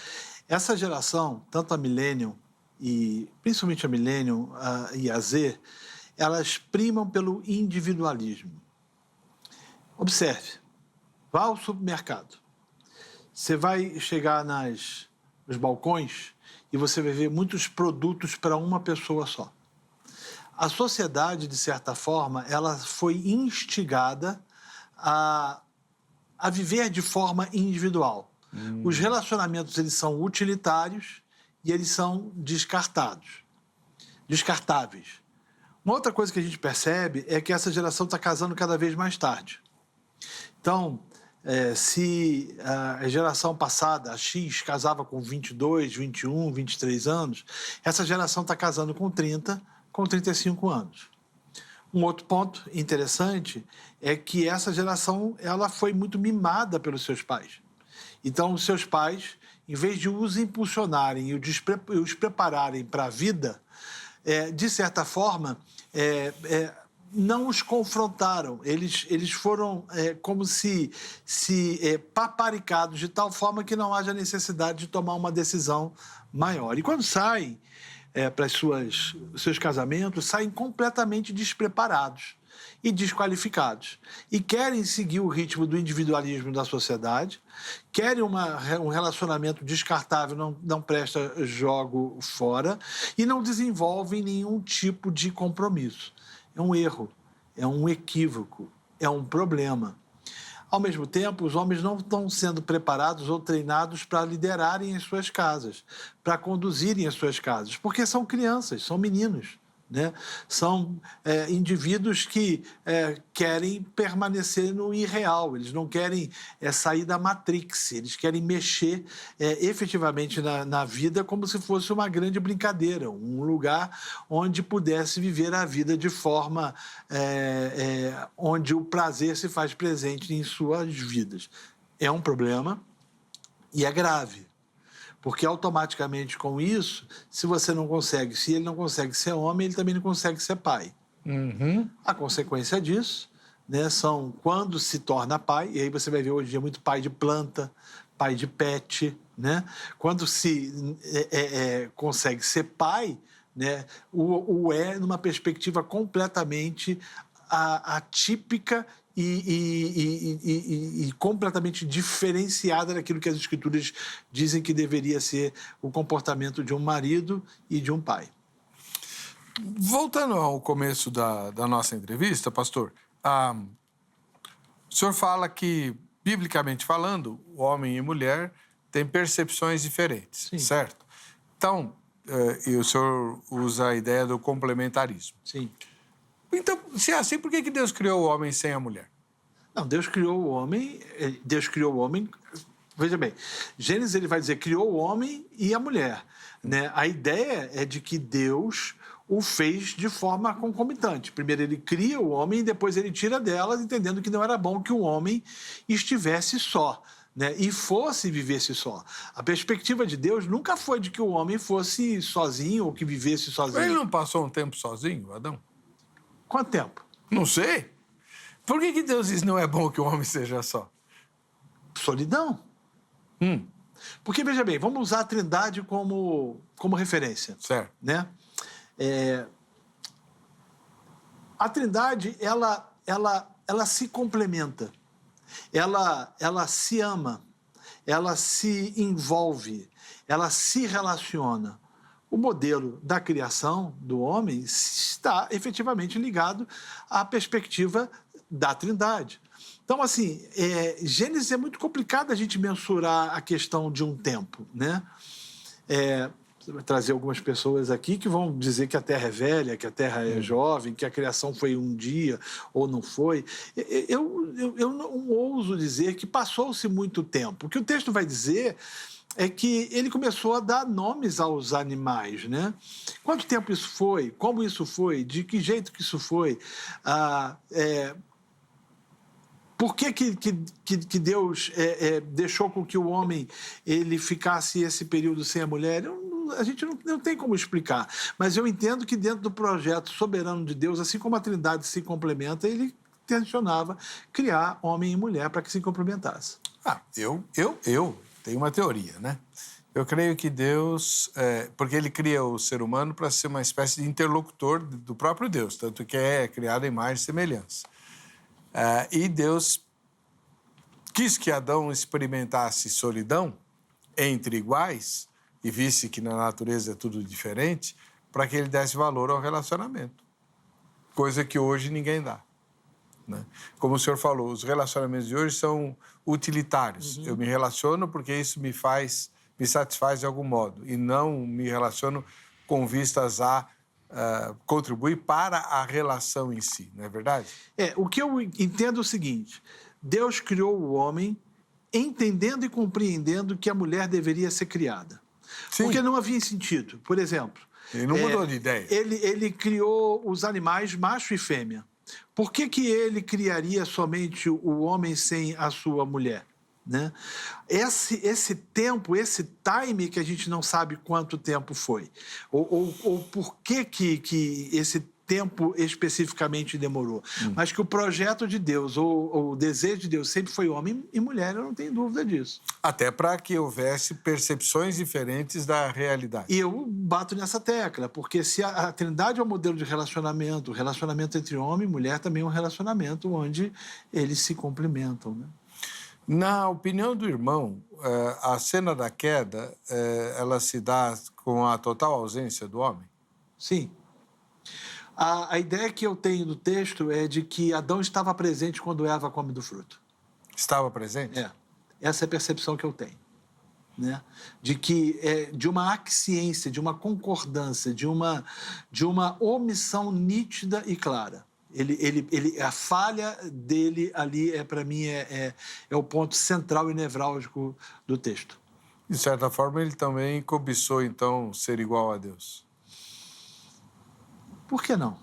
Essa geração, tanto a Millennium e principalmente a Millennium e a Z, elas primam pelo individualismo. Observe, vá ao supermercado. Você vai chegar nos balcões e você vai ver muitos produtos para uma pessoa só. A sociedade, de certa forma, ela foi instigada a viver de forma individual. Os relacionamentos, eles são utilitários e eles são descartáveis. Uma outra coisa que a gente percebe é que essa geração está casando cada vez mais tarde. Então, se a geração passada, a X, casava com 22, 21, 23 anos, essa geração está casando com 30, com 35 anos. Um outro ponto interessante é que essa geração ela foi muito mimada pelos seus pais. Então, os seus pais, em vez de os impulsionarem e os prepararem para a vida, de certa forma, não os confrontaram. Eles foram como se paparicados de tal forma que não haja necessidade de tomar uma decisão maior. E quando saem para os seus casamentos, saem completamente despreparados e desqualificados. E querem seguir o ritmo do individualismo da sociedade, querem um relacionamento descartável, não presta jogo fora, e não desenvolvem nenhum tipo de compromisso. É um erro, é um equívoco, é um problema. Ao mesmo tempo, os homens não estão sendo preparados ou treinados para liderarem as suas casas, para conduzirem as suas casas, porque são crianças, são meninos, né? São indivíduos que querem permanecer no irreal, eles não querem sair da Matrix, eles querem mexer efetivamente na vida como se fosse uma grande brincadeira, um lugar onde pudesse viver a vida de forma onde o prazer se faz presente em suas vidas. É um problema e é grave. Porque automaticamente com isso, se ele não consegue ser homem, ele também não consegue ser pai. A consequência disso, né, são quando se torna pai, e aí você vai ver hoje em dia muito pai de planta, pai de pet, né? Quando se consegue ser pai, né, numa perspectiva completamente atípica e completamente diferenciada daquilo que as Escrituras dizem que deveria ser o comportamento de um marido e de um pai. Voltando ao começo da nossa entrevista, pastor, o senhor fala que, biblicamente falando, o homem e a mulher têm percepções diferentes, Sim. certo? Então, e o senhor usa a ideia do complementarismo. Sim. Então, se é assim, por que Deus criou o homem sem a mulher? Não, Deus criou o homem, veja bem, Gênesis ele vai dizer, criou o homem e a mulher, né? A ideia é de que Deus o fez de forma concomitante. Primeiro ele cria o homem e depois ele tira dela, entendendo que não era bom que o homem estivesse só, né? E vivesse só. A perspectiva de Deus nunca foi de que o homem fosse sozinho ou que vivesse sozinho. Ele não passou um tempo sozinho, Adão? Quanto tempo? Não sei. Por que Deus diz que não é bom que o homem seja só? Solidão. Porque, veja bem, vamos usar a Trindade como referência. Certo. Né? A Trindade, ela se complementa. Ela se ama. Ela se envolve. Ela se relaciona. o modelo da criação do homem está efetivamente ligado à perspectiva da Trindade. Então, assim, Gênesis é muito complicado a gente mensurar a questão de um tempo, né? Você vai trazer algumas pessoas aqui que vão dizer que a Terra é velha, que a Terra é jovem, que a criação foi um dia ou não foi. Eu não ouso dizer que passou-se muito tempo. O que o texto vai dizer é que ele começou a dar nomes aos animais, né? Quanto tempo isso foi? Como isso foi? De que jeito que isso foi? Por que Deus deixou com que o homem ele ficasse esse período sem a mulher? A gente não tem como explicar. Mas eu entendo que dentro do projeto soberano de Deus, assim como a Trindade se complementa, ele intencionava criar homem e mulher para que se complementasse. Eu tenho uma teoria, né? Eu creio que Deus... porque ele cria o ser humano para ser uma espécie de interlocutor do próprio Deus, tanto que é criado em imagem e semelhança. E Deus quis que Adão experimentasse solidão entre iguais e visse que na natureza é tudo diferente, para que ele desse valor ao relacionamento, coisa que hoje ninguém dá, né? Como o senhor falou, os relacionamentos de hoje são utilitários. Eu me relaciono porque isso me satisfaz de algum modo, e não me relaciono com vistas a contribuir para a relação em si, não é verdade? O que eu entendo é o seguinte: Deus criou o homem entendendo e compreendendo que a mulher deveria ser criada. Sim. Porque não havia sentido. Por exemplo... Ele não mudou de ideia. Ele criou os animais macho e fêmea. Por que ele criaria somente o homem sem a sua mulher? Né? Esse tempo, esse time que a gente não sabe quanto tempo foi, ou por que esse tempo especificamente demorou, mas que o projeto de Deus, ou o desejo de Deus sempre foi homem e mulher, eu não tenho dúvida disso. Até para que houvesse percepções diferentes da realidade. E eu bato nessa tecla, porque se a Trindade é um modelo de relacionamento, o relacionamento entre homem e mulher também é um relacionamento onde eles se complementam, né? Na opinião do irmão, a cena da queda, ela se dá com a total ausência do homem? Sim. A ideia que eu tenho do texto é de que Adão estava presente quando Eva come do fruto. Estava presente? Essa é a percepção que eu tenho, né? De que de uma aquiescência, de uma concordância, de uma omissão nítida e clara. A falha dele ali, para mim, é o ponto central e nevrálgico do texto. De certa forma, ele também cobiçou, então, ser igual a Deus. Por que não?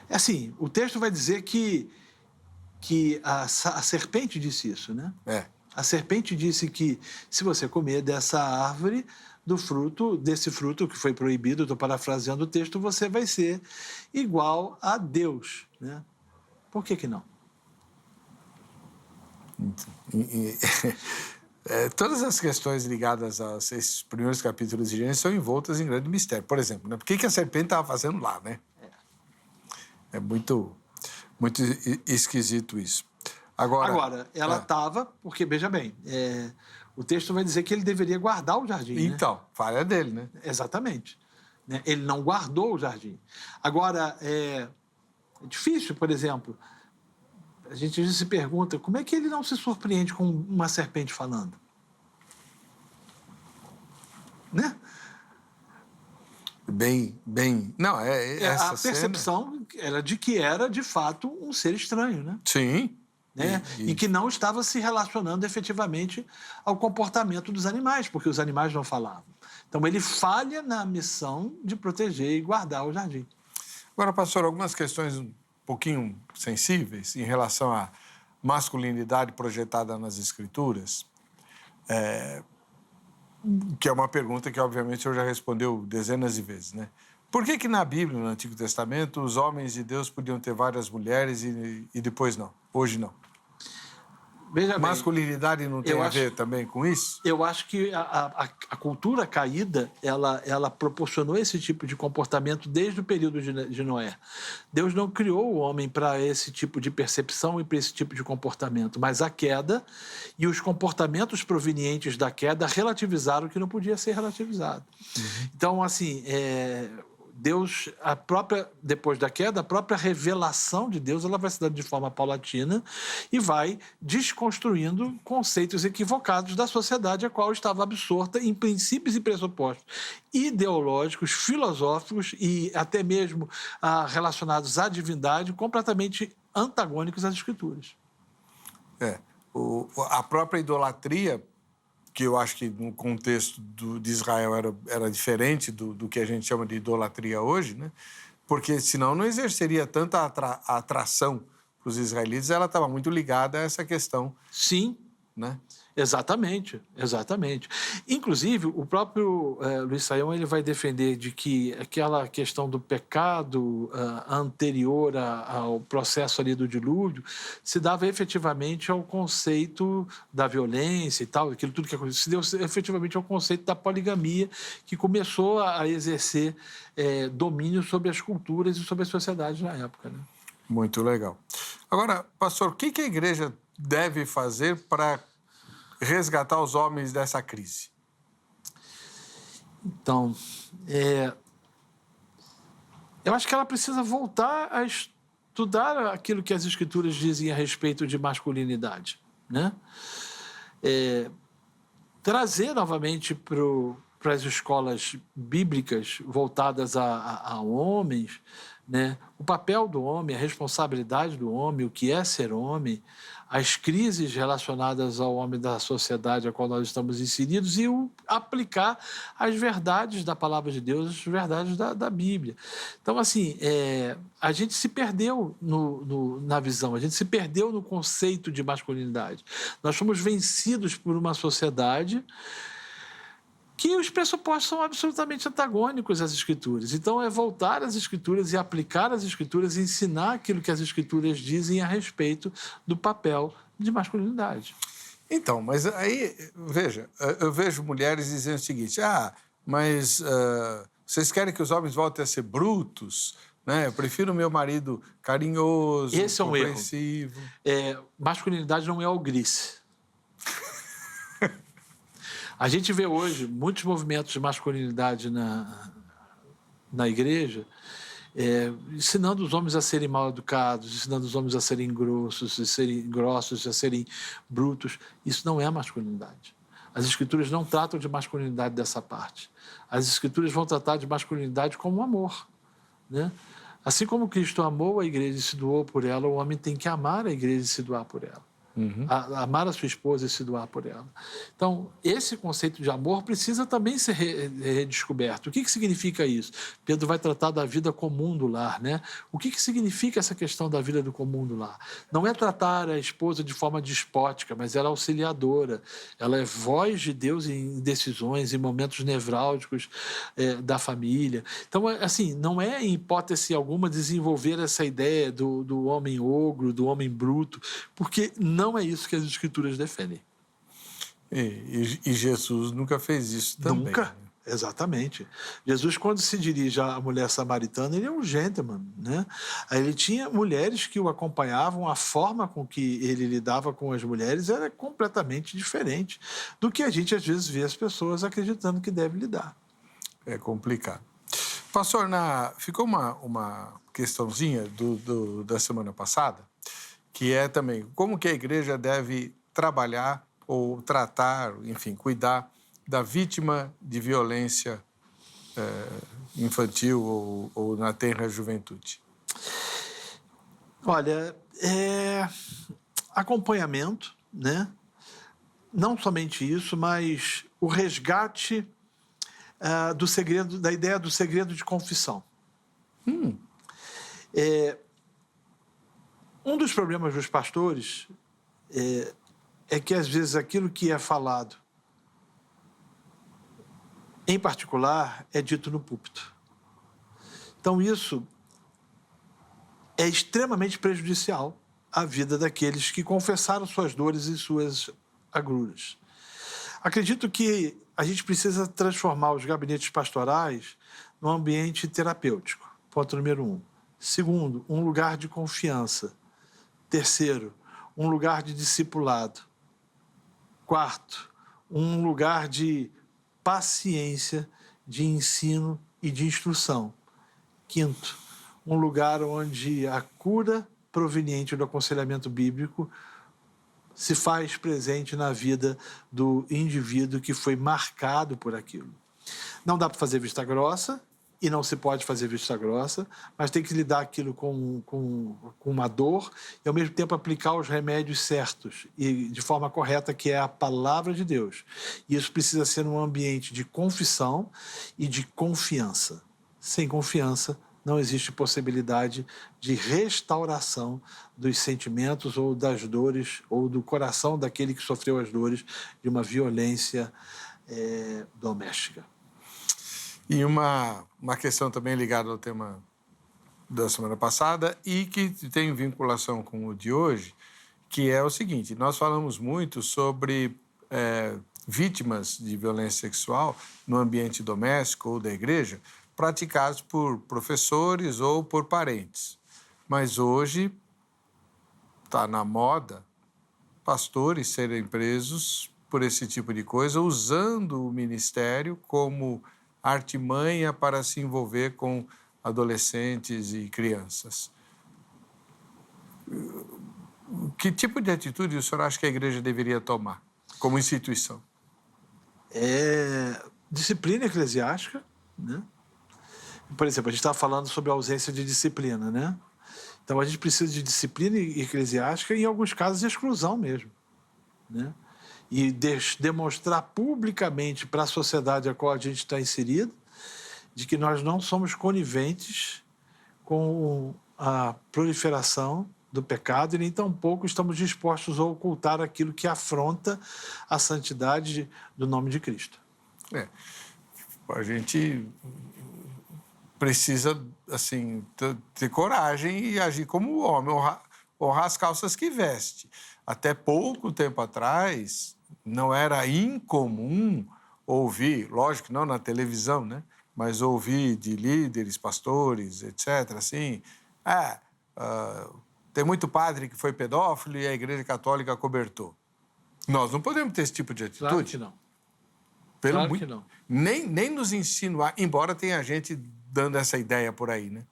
Assim, o texto vai dizer que a serpente disse isso, né? A serpente disse que se você comer dessa árvore, desse fruto que foi proibido, estou parafraseando o texto, você vai ser igual a Deus, né? Por que não? Todas as questões ligadas aos esses primeiros capítulos de Gênesis são envoltas em grande mistério. Por exemplo, né? Por que a serpente estava fazendo lá, né? É muito, muito esquisito isso. Agora ela estava, porque, veja bem, o texto vai dizer que ele deveria guardar o jardim. Então, falha dele, né? Exatamente. Ele não guardou o jardim. Agora, é difícil, por exemplo, a gente se pergunta como é que ele não se surpreende com uma serpente falando? Né? Bem... Não, essa a percepção era de que era, de fato, um ser estranho, né? Sim. Né? E que não estava se relacionando efetivamente ao comportamento dos animais, porque os animais não falavam. Então, ele falha na missão de proteger e guardar o jardim. Agora, pastor, algumas questões um pouquinho sensíveis em relação à masculinidade projetada nas Escrituras, que é uma pergunta que, obviamente, o senhor já respondeu dezenas de vezes, né? Por que na Bíblia, no Antigo Testamento, os homens de Deus podiam ter várias mulheres e depois não? Hoje não? Veja bem, Masculinidade não tem eu a acho- ver também com isso? eu acho que a cultura caída, ela proporcionou esse tipo de comportamento desde o período de Noé. Deus não criou o homem para esse tipo de percepção e para esse tipo de comportamento, mas a queda e os comportamentos provenientes da queda relativizaram o que não podia ser relativizado. Então, assim, Deus, depois da queda, a própria revelação de Deus, ela vai se dando de forma paulatina e vai desconstruindo conceitos equivocados da sociedade a qual estava absorta em princípios e pressupostos ideológicos, filosóficos e até mesmo relacionados à divindade, completamente antagônicos às Escrituras. A própria idolatria, que eu acho que no contexto de Israel era diferente do que a gente chama de idolatria hoje, né? Porque senão não exerceria tanta atração para os israelitas, ela estava muito ligada a essa questão. Sim, Né? exatamente, exatamente. Inclusive, o próprio Luiz Saião ele vai defender de que aquela questão do pecado anterior ao processo ali do dilúvio se dava efetivamente ao conceito da violência e tal, aquilo tudo que aconteceu, se deu efetivamente ao conceito da poligamia, que começou a exercer domínio sobre as culturas e sobre as sociedades na época, né? Muito legal. Agora, pastor, o que a igreja deve fazer para resgatar os homens dessa crise? Então, eu acho que ela precisa voltar a estudar aquilo que as Escrituras dizem a respeito de masculinidade, né? Trazer novamente para as escolas bíblicas voltadas a homens, né? O papel do homem, a responsabilidade do homem, o que é ser homem, as crises relacionadas ao homem da sociedade a qual nós estamos inseridos e aplicar as verdades da palavra de Deus, as verdades da Bíblia. Então, assim, a gente se perdeu na visão, a gente se perdeu no conceito de masculinidade. Nós fomos vencidos por uma sociedade que os pressupostos são absolutamente antagônicos às Escrituras. Então, é voltar às Escrituras e aplicar as Escrituras e ensinar aquilo que as Escrituras dizem a respeito do papel de masculinidade. Então, mas aí, veja, eu vejo mulheres dizendo o seguinte, mas vocês querem que os homens voltem a ser brutos? Né? Eu prefiro o meu marido carinhoso, Esse é um compreensivo. Masculinidade não é algrice. A gente vê hoje muitos movimentos de masculinidade na igreja, ensinando os homens a serem mal educados, ensinando os homens a serem grossos, a serem brutos. Isso não é masculinidade. As Escrituras não tratam de masculinidade dessa parte. As Escrituras vão tratar de masculinidade como amor, né? Assim como Cristo amou a igreja e se doou por ela, o homem tem que amar a igreja e se doar por ela. Amar a sua esposa e se doar por ela. Então, esse conceito de amor precisa também ser redescoberto. O que significa isso? Pedro vai tratar da vida comum do lar, né? O que significa essa questão da vida do comum do lar? Não é tratar a esposa de forma despótica, mas ela é auxiliadora. Ela é voz de Deus em decisões, em momentos nevrálgicos da família. Então, assim, não é em hipótese alguma desenvolver essa ideia do homem ogro, do homem bruto, porque não é isso que as Escrituras defendem. E Jesus nunca fez isso também. Nunca, né? exatamente. Jesus, quando se dirige à mulher samaritana, ele é um gentleman, né? Ele tinha mulheres que o acompanhavam, a forma com que ele lidava com as mulheres era completamente diferente do que a gente, às vezes, vê as pessoas acreditando que deve lidar. É complicado. Pastor, ficou uma questãozinha da semana passada, que é também como que a igreja deve trabalhar ou tratar, enfim, cuidar da vítima de violência infantil ou na tenra juventude. Olha, acompanhamento, né? Não somente isso, mas o resgate do segredo, da ideia do segredo de confissão. Um dos problemas dos pastores é que, às vezes, aquilo que é falado, em particular, é dito no púlpito. Então, isso é extremamente prejudicial a vida daqueles que confessaram suas dores e suas agruras. Acredito que a gente precisa transformar os gabinetes pastorais num ambiente terapêutico. Ponto número 1. Segundo, um lugar de confiança. Terceiro, um lugar de discipulado. Quarto, um lugar de paciência, de ensino e de instrução. Quinto, um lugar onde a cura proveniente do aconselhamento bíblico se faz presente na vida do indivíduo que foi marcado por aquilo. Não dá para fazer vista grossa, e não se pode fazer vista grossa, mas tem que lidar aquilo com uma dor e, ao mesmo tempo, aplicar os remédios certos e de forma correta, que é a palavra de Deus. E isso precisa ser um ambiente de confissão e de confiança. Sem confiança, não existe possibilidade de restauração dos sentimentos ou das dores ou do coração daquele que sofreu as dores de uma violência doméstica. E uma questão também ligada ao tema da semana passada e que tem vinculação com o de hoje, que é o seguinte: nós falamos muito sobre vítimas de violência sexual no ambiente doméstico ou da igreja, praticados por professores ou por parentes. Mas hoje está na moda pastores serem presos por esse tipo de coisa, usando o ministério como artimanha para se envolver com adolescentes e crianças. Que tipo de atitude o senhor acha que a igreja deveria tomar como instituição? Disciplina eclesiástica, né? Por exemplo, a gente está falando sobre a ausência de disciplina, né? Então, a gente precisa de disciplina eclesiástica e, em alguns casos, de exclusão mesmo, né? E demonstrar publicamente para a sociedade a qual a gente está inserido de que nós não somos coniventes com a proliferação do pecado e nem tampouco estamos dispostos a ocultar aquilo que afronta a santidade do nome de Cristo. A gente precisa, assim, ter coragem e agir como homem, honrar as calças que veste. Até pouco tempo atrás, não era incomum ouvir, lógico que não na televisão, né? Mas ouvir de líderes, pastores, etc., assim, tem muito padre que foi pedófilo e a Igreja Católica acobertou. Nós não podemos ter esse tipo de atitude. Claro que não. Claro que não. Nem nos insinuar, embora tenha gente dando essa ideia por aí, né?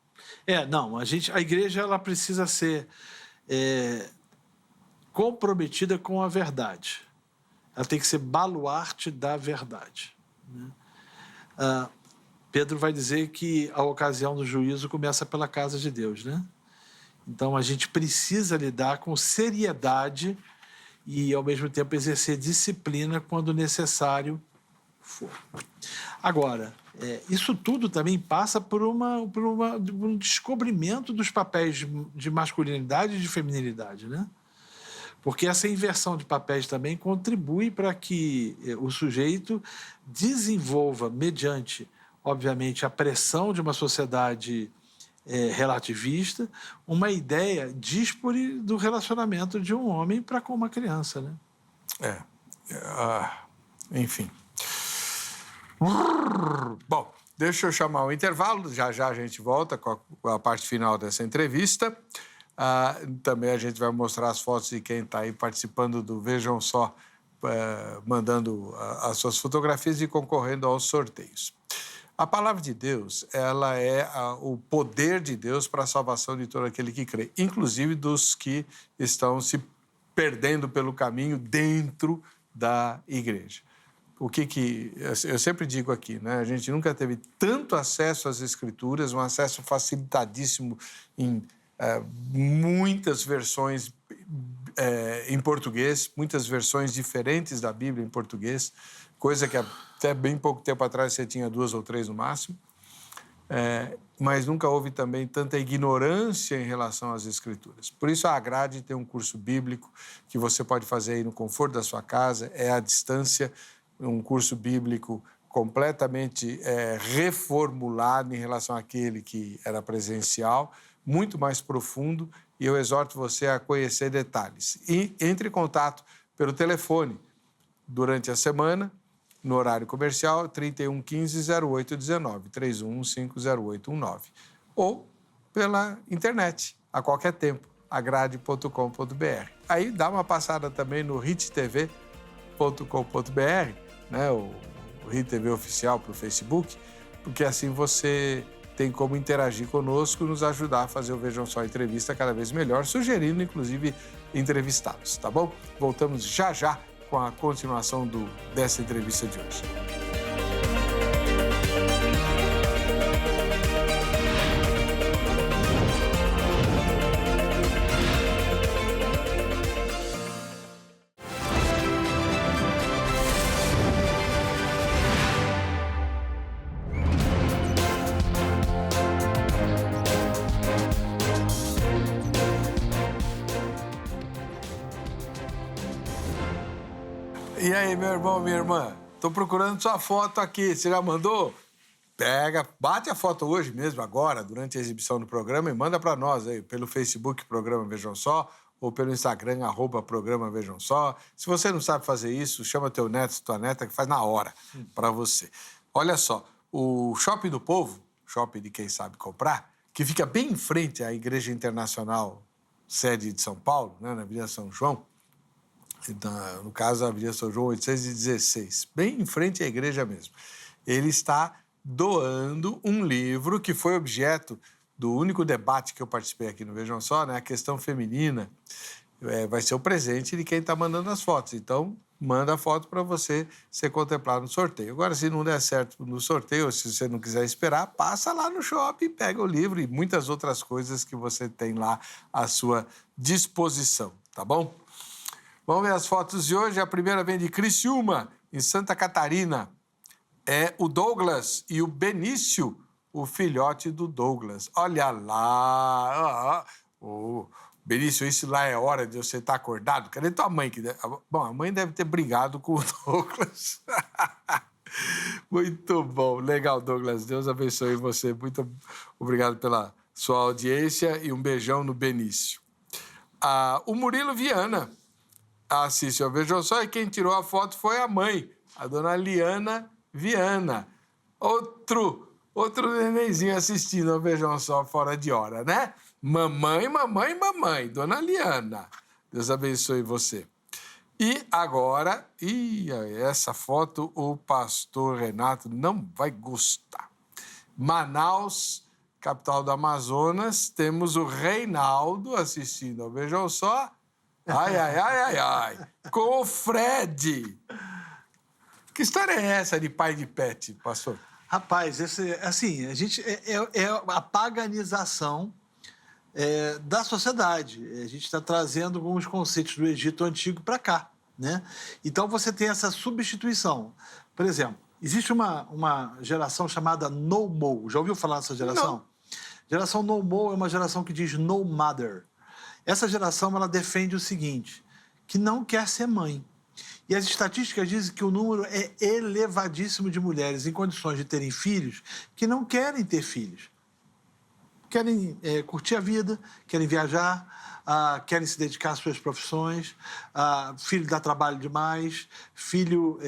A igreja ela precisa ser comprometida com a verdade. Ela tem que ser baluarte da verdade, né? Pedro vai dizer que a ocasião do juízo começa pela casa de Deus, né? Então, a gente precisa lidar com seriedade e, ao mesmo tempo, exercer disciplina quando necessário for. Agora, isso tudo também passa por um descobrimento dos papéis de masculinidade e de feminilidade, né? Porque essa inversão de papéis também contribui para que o sujeito desenvolva, mediante, obviamente, a pressão de uma sociedade relativista, uma ideia díspore do relacionamento de um homem para com uma criança, né? Enfim. Bom, deixa eu chamar o intervalo, já a gente volta com a parte final dessa entrevista. Também a gente vai mostrar as fotos de quem está aí participando do Vejam Só, mandando as suas fotografias e concorrendo aos sorteios. A palavra de Deus, ela é o poder de Deus para a salvação de todo aquele que crê, inclusive dos que estão se perdendo pelo caminho dentro da igreja. Eu sempre digo aqui, né? A gente nunca teve tanto acesso às Escrituras, um acesso facilitadíssimo em muitas versões em português, muitas versões diferentes da Bíblia em português, coisa que até bem pouco tempo atrás você tinha 2 ou 3 no máximo, mas nunca houve também tanta ignorância em relação às Escrituras. Por isso, a Agrade tem um curso bíblico que você pode fazer aí no conforto da sua casa, à distância, um curso bíblico completamente reformulado em relação àquele que era presencial, muito mais profundo e eu exorto você a conhecer detalhes. E entre em contato pelo telefone durante a semana, no horário comercial, 3115-0819, 3115-0819. Ou pela internet, a qualquer tempo, agrade.com.br. Aí dá uma passada também no hittv.com.br, né, o Hit TV oficial para o Facebook, porque assim você tem como interagir conosco, nos ajudar a fazer o Vejam Só Entrevista cada vez melhor, sugerindo, inclusive, entrevistados, tá bom? Voltamos já já com a continuação dessa entrevista de hoje. E aí, meu irmão, minha irmã? Tô procurando sua foto aqui. Você já mandou? Pega, bate a foto hoje mesmo, agora, durante a exibição do programa, e manda para nós aí, pelo Facebook Programa Vejam Só, ou pelo Instagram, @Programa Vejam Só. Se você não sabe fazer isso, chama teu neto, tua neta, que faz na hora para você. Olha só, o Shopping do Povo, shopping de quem sabe comprar, que fica bem em frente à Igreja Internacional, sede de São Paulo, né, na Avenida São João, no caso, a Avenida São João 816, bem em frente à igreja mesmo. Ele está doando um livro que foi objeto do único debate que eu participei aqui no Vejam Só, né? A questão feminina. Vai ser o presente de quem está mandando as fotos. Então, manda a foto para você ser contemplado no sorteio. Agora, se não der certo no sorteio, ou se você não quiser esperar, passa lá no shopping, pega o livro e muitas outras coisas que você tem lá à sua disposição, tá bom? Vamos ver as fotos de hoje. A primeira vem de Criciúma, em Santa Catarina. É o Douglas e o Benício, o filhote do Douglas. Olha lá. Benício, isso lá é hora de você estar acordado? Cadê tua mãe? Bom, a mãe deve ter brigado com o Douglas. Muito bom. Legal, Douglas. Deus abençoe você. Muito obrigado pela sua audiência e um beijão no Benício. O Murilo Viana assiste ao Vejam Só, e quem tirou a foto foi a mãe, a dona Liana Viana. Outro nenenzinho assistindo ao Vejam Só fora de hora, né? Mamãe, dona Liana. Deus abençoe você. E agora, essa foto o pastor Renato não vai gostar. Manaus, capital do Amazonas, temos o Reinaldo assistindo ao Vejam Só. Ai, com o Fred. Que história é essa de pai de pet, pastor? Rapaz, assim, a gente é a paganização da sociedade. A gente está trazendo alguns conceitos do Egito Antigo para cá, né? Então você tem essa substituição. Por exemplo, existe uma geração chamada No Mo. Já ouviu falar dessa geração? Não. Geração No Mo é uma geração que diz No Mother. Essa geração ela defende o seguinte, que não quer ser mãe. E as estatísticas dizem que o número é elevadíssimo de mulheres em condições de terem filhos que não querem ter filhos. Querem curtir a vida, querem viajar, querem se dedicar às suas profissões, filho dá trabalho demais, filho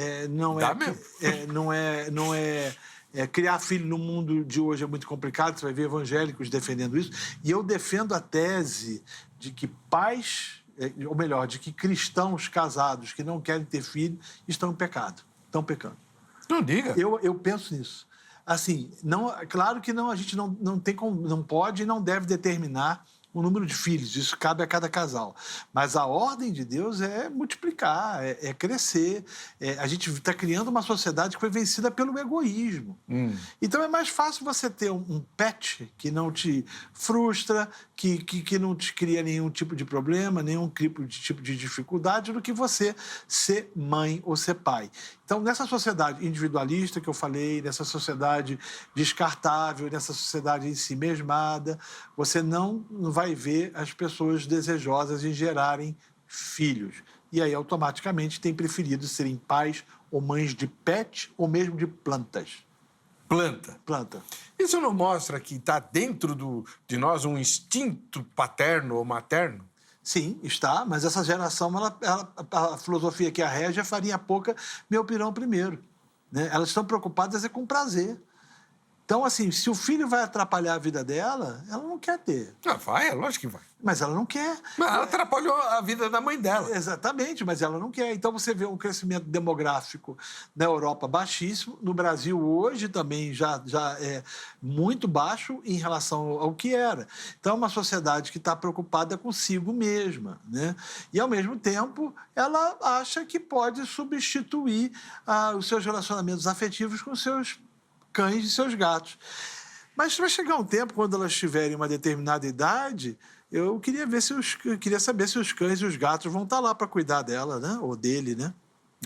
criar filho no mundo de hoje é muito complicado, você vai ver evangélicos defendendo isso. E eu defendo a tese de que de que cristãos casados que não querem ter filho estão em pecado, estão pecando. Não diga. Eu penso nisso. Assim, claro que a gente não pode e não deve determinar o número de filhos, isso cabe a cada casal. Mas a ordem de Deus é multiplicar, é crescer. A gente está criando uma sociedade que foi vencida pelo egoísmo. Então é mais fácil você ter um pet que não te frustra, que não te cria nenhum tipo de problema, nenhum tipo de dificuldade, do que você ser mãe ou ser pai. Então, nessa sociedade individualista que eu falei, nessa sociedade descartável, nessa sociedade em si mesmada, você não vai ver as pessoas desejosas em gerarem filhos. E aí, automaticamente, tem preferido serem pais ou mães de pet ou mesmo de plantas. planta. Planta. Isso não mostra que está dentro de nós um instinto paterno ou materno? Sim, está, mas essa geração, a filosofia que a rege é farinha pouca, meu pirão primeiro. Né? Elas estão preocupadas com prazer. Então, assim, se o filho vai atrapalhar a vida dela, ela não quer ter. Ah, vai, é lógico que vai. Mas ela não quer. Mas ela atrapalhou a vida da mãe dela. Exatamente, mas ela não quer. Então, você vê um crescimento demográfico na Europa baixíssimo. No Brasil, hoje, também já é muito baixo em relação ao que era. Então, é uma sociedade que está preocupada consigo mesma. Né? E, ao mesmo tempo, ela acha que pode substituir os seus relacionamentos afetivos com seus cães e seus gatos. Mas vai chegar um tempo, quando elas tiverem uma determinada idade, eu queria saber se os cães e os gatos vão estar lá para cuidar dela, né? Ou dele, né?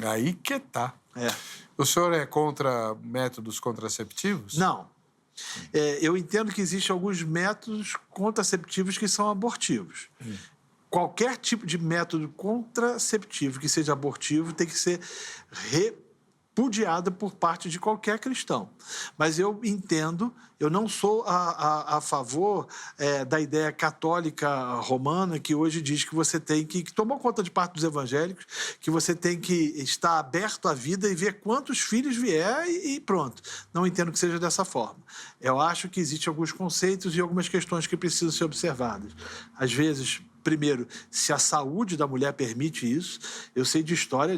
Aí que tá. É. O senhor é contra métodos contraceptivos? Não. Eu entendo que existem alguns métodos contraceptivos que são abortivos. Qualquer tipo de método contraceptivo que seja abortivo tem que ser repudiado por parte de qualquer cristão. Mas eu entendo, eu não sou a favor da ideia católica romana, que hoje diz que você tem que tomou conta de parte dos evangélicos, que você tem que estar aberto à vida e ver quantos filhos vier e pronto. Não entendo que seja dessa forma. Eu acho que existem alguns conceitos e algumas questões que precisam ser observadas. Às vezes, primeiro, se a saúde da mulher permite isso. Eu sei de história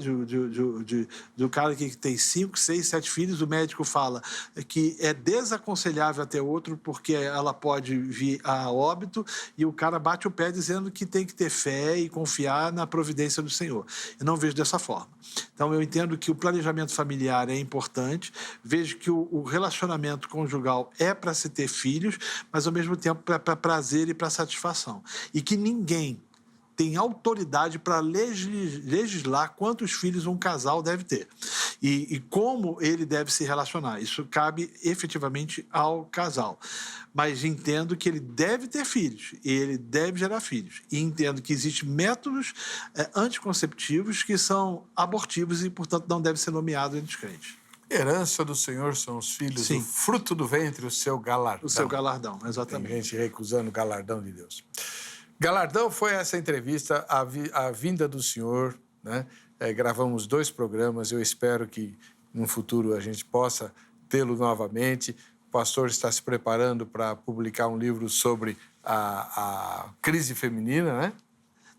do cara que tem 5, 6, 7 filhos, o médico fala que é desaconselhável ter outro porque ela pode vir a óbito, e o cara bate o pé dizendo que tem que ter fé e confiar na providência do Senhor. Eu não vejo dessa forma. Então, eu entendo que o planejamento familiar é importante, vejo que o relacionamento conjugal é para se ter filhos, mas, ao mesmo tempo, para prazer e para satisfação. E que ninguém tem autoridade para legislar quantos filhos um casal deve ter e como ele deve se relacionar. Isso cabe efetivamente ao casal. Mas entendo que ele deve ter filhos e ele deve gerar filhos. E entendo que existem métodos anticonceptivos que são abortivos e, portanto, não devem ser nomeados entre os crentes. Herança do Senhor são os filhos, Sim. O fruto do ventre, o seu galardão. O seu galardão, Tem exatamente. gente recusando o galardão de Deus. Galardão foi essa entrevista, a vinda do senhor, né? Gravamos 2 programas, eu espero que no futuro a gente possa tê-lo novamente. O pastor está se preparando para publicar um livro sobre a crise feminina, né?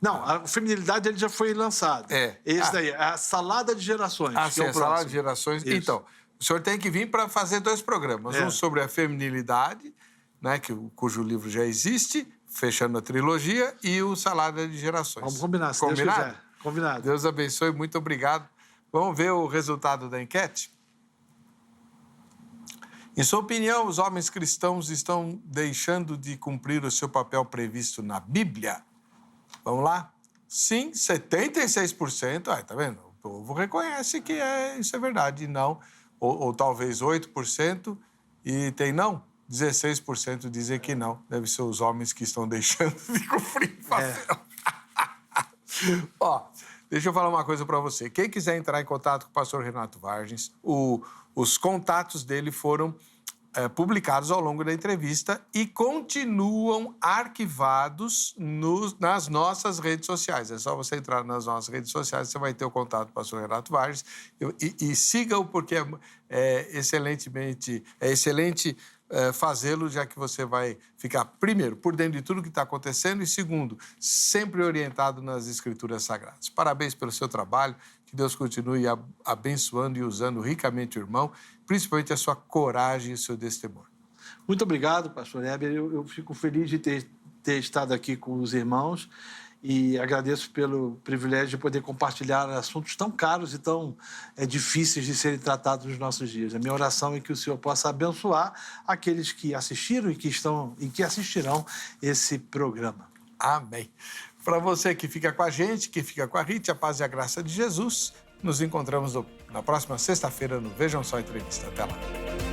Não, a feminilidade ele já foi lançado. Esse daí, a Salada de Gerações. Sim, a Salada de Gerações. Isso. Então, o senhor tem que vir para fazer 2 programas. Um sobre a feminilidade, né, cujo livro já existe, fechando a trilogia, e o Salada de Gerações. Vamos combinar, se Combinado? Deus quiser. Combinado. Deus abençoe, muito obrigado. Vamos ver o resultado da enquete? Em sua opinião, os homens cristãos estão deixando de cumprir o seu papel previsto na Bíblia? Vamos lá? Sim, 76%. Tá vendo? O povo reconhece que isso é verdade. Não. Ou talvez 8%, e tem não. 16% dizem que não. Deve ser os homens que estão deixando de cumprir o papel. Ó, deixa eu falar uma coisa para você. Quem quiser entrar em contato com o pastor Renato Vargens, os contatos dele foram publicados ao longo da entrevista e continuam arquivados nas nossas redes sociais. É só você entrar nas nossas redes sociais, você vai ter o contato do pastor Renato Vargens e siga-o, porque é excelente fazê-lo, já que você vai ficar, primeiro, por dentro de tudo que está acontecendo e, segundo, sempre orientado nas Escrituras Sagradas. Parabéns pelo seu trabalho, que Deus continue abençoando e usando ricamente o irmão, principalmente a sua coragem e o seu testemunho. Muito obrigado, pastor Heber. Eu fico feliz de ter estado aqui com os irmãos e agradeço pelo privilégio de poder compartilhar assuntos tão caros e tão difíceis de serem tratados nos nossos dias. A minha oração é que o Senhor possa abençoar aqueles que assistiram e que assistirão esse programa. Amém. Para você que fica com a gente, que fica com a Rite, a paz e a graça de Jesus, nos encontramos na próxima sexta-feira no Vejam Só Entrevista. Até lá.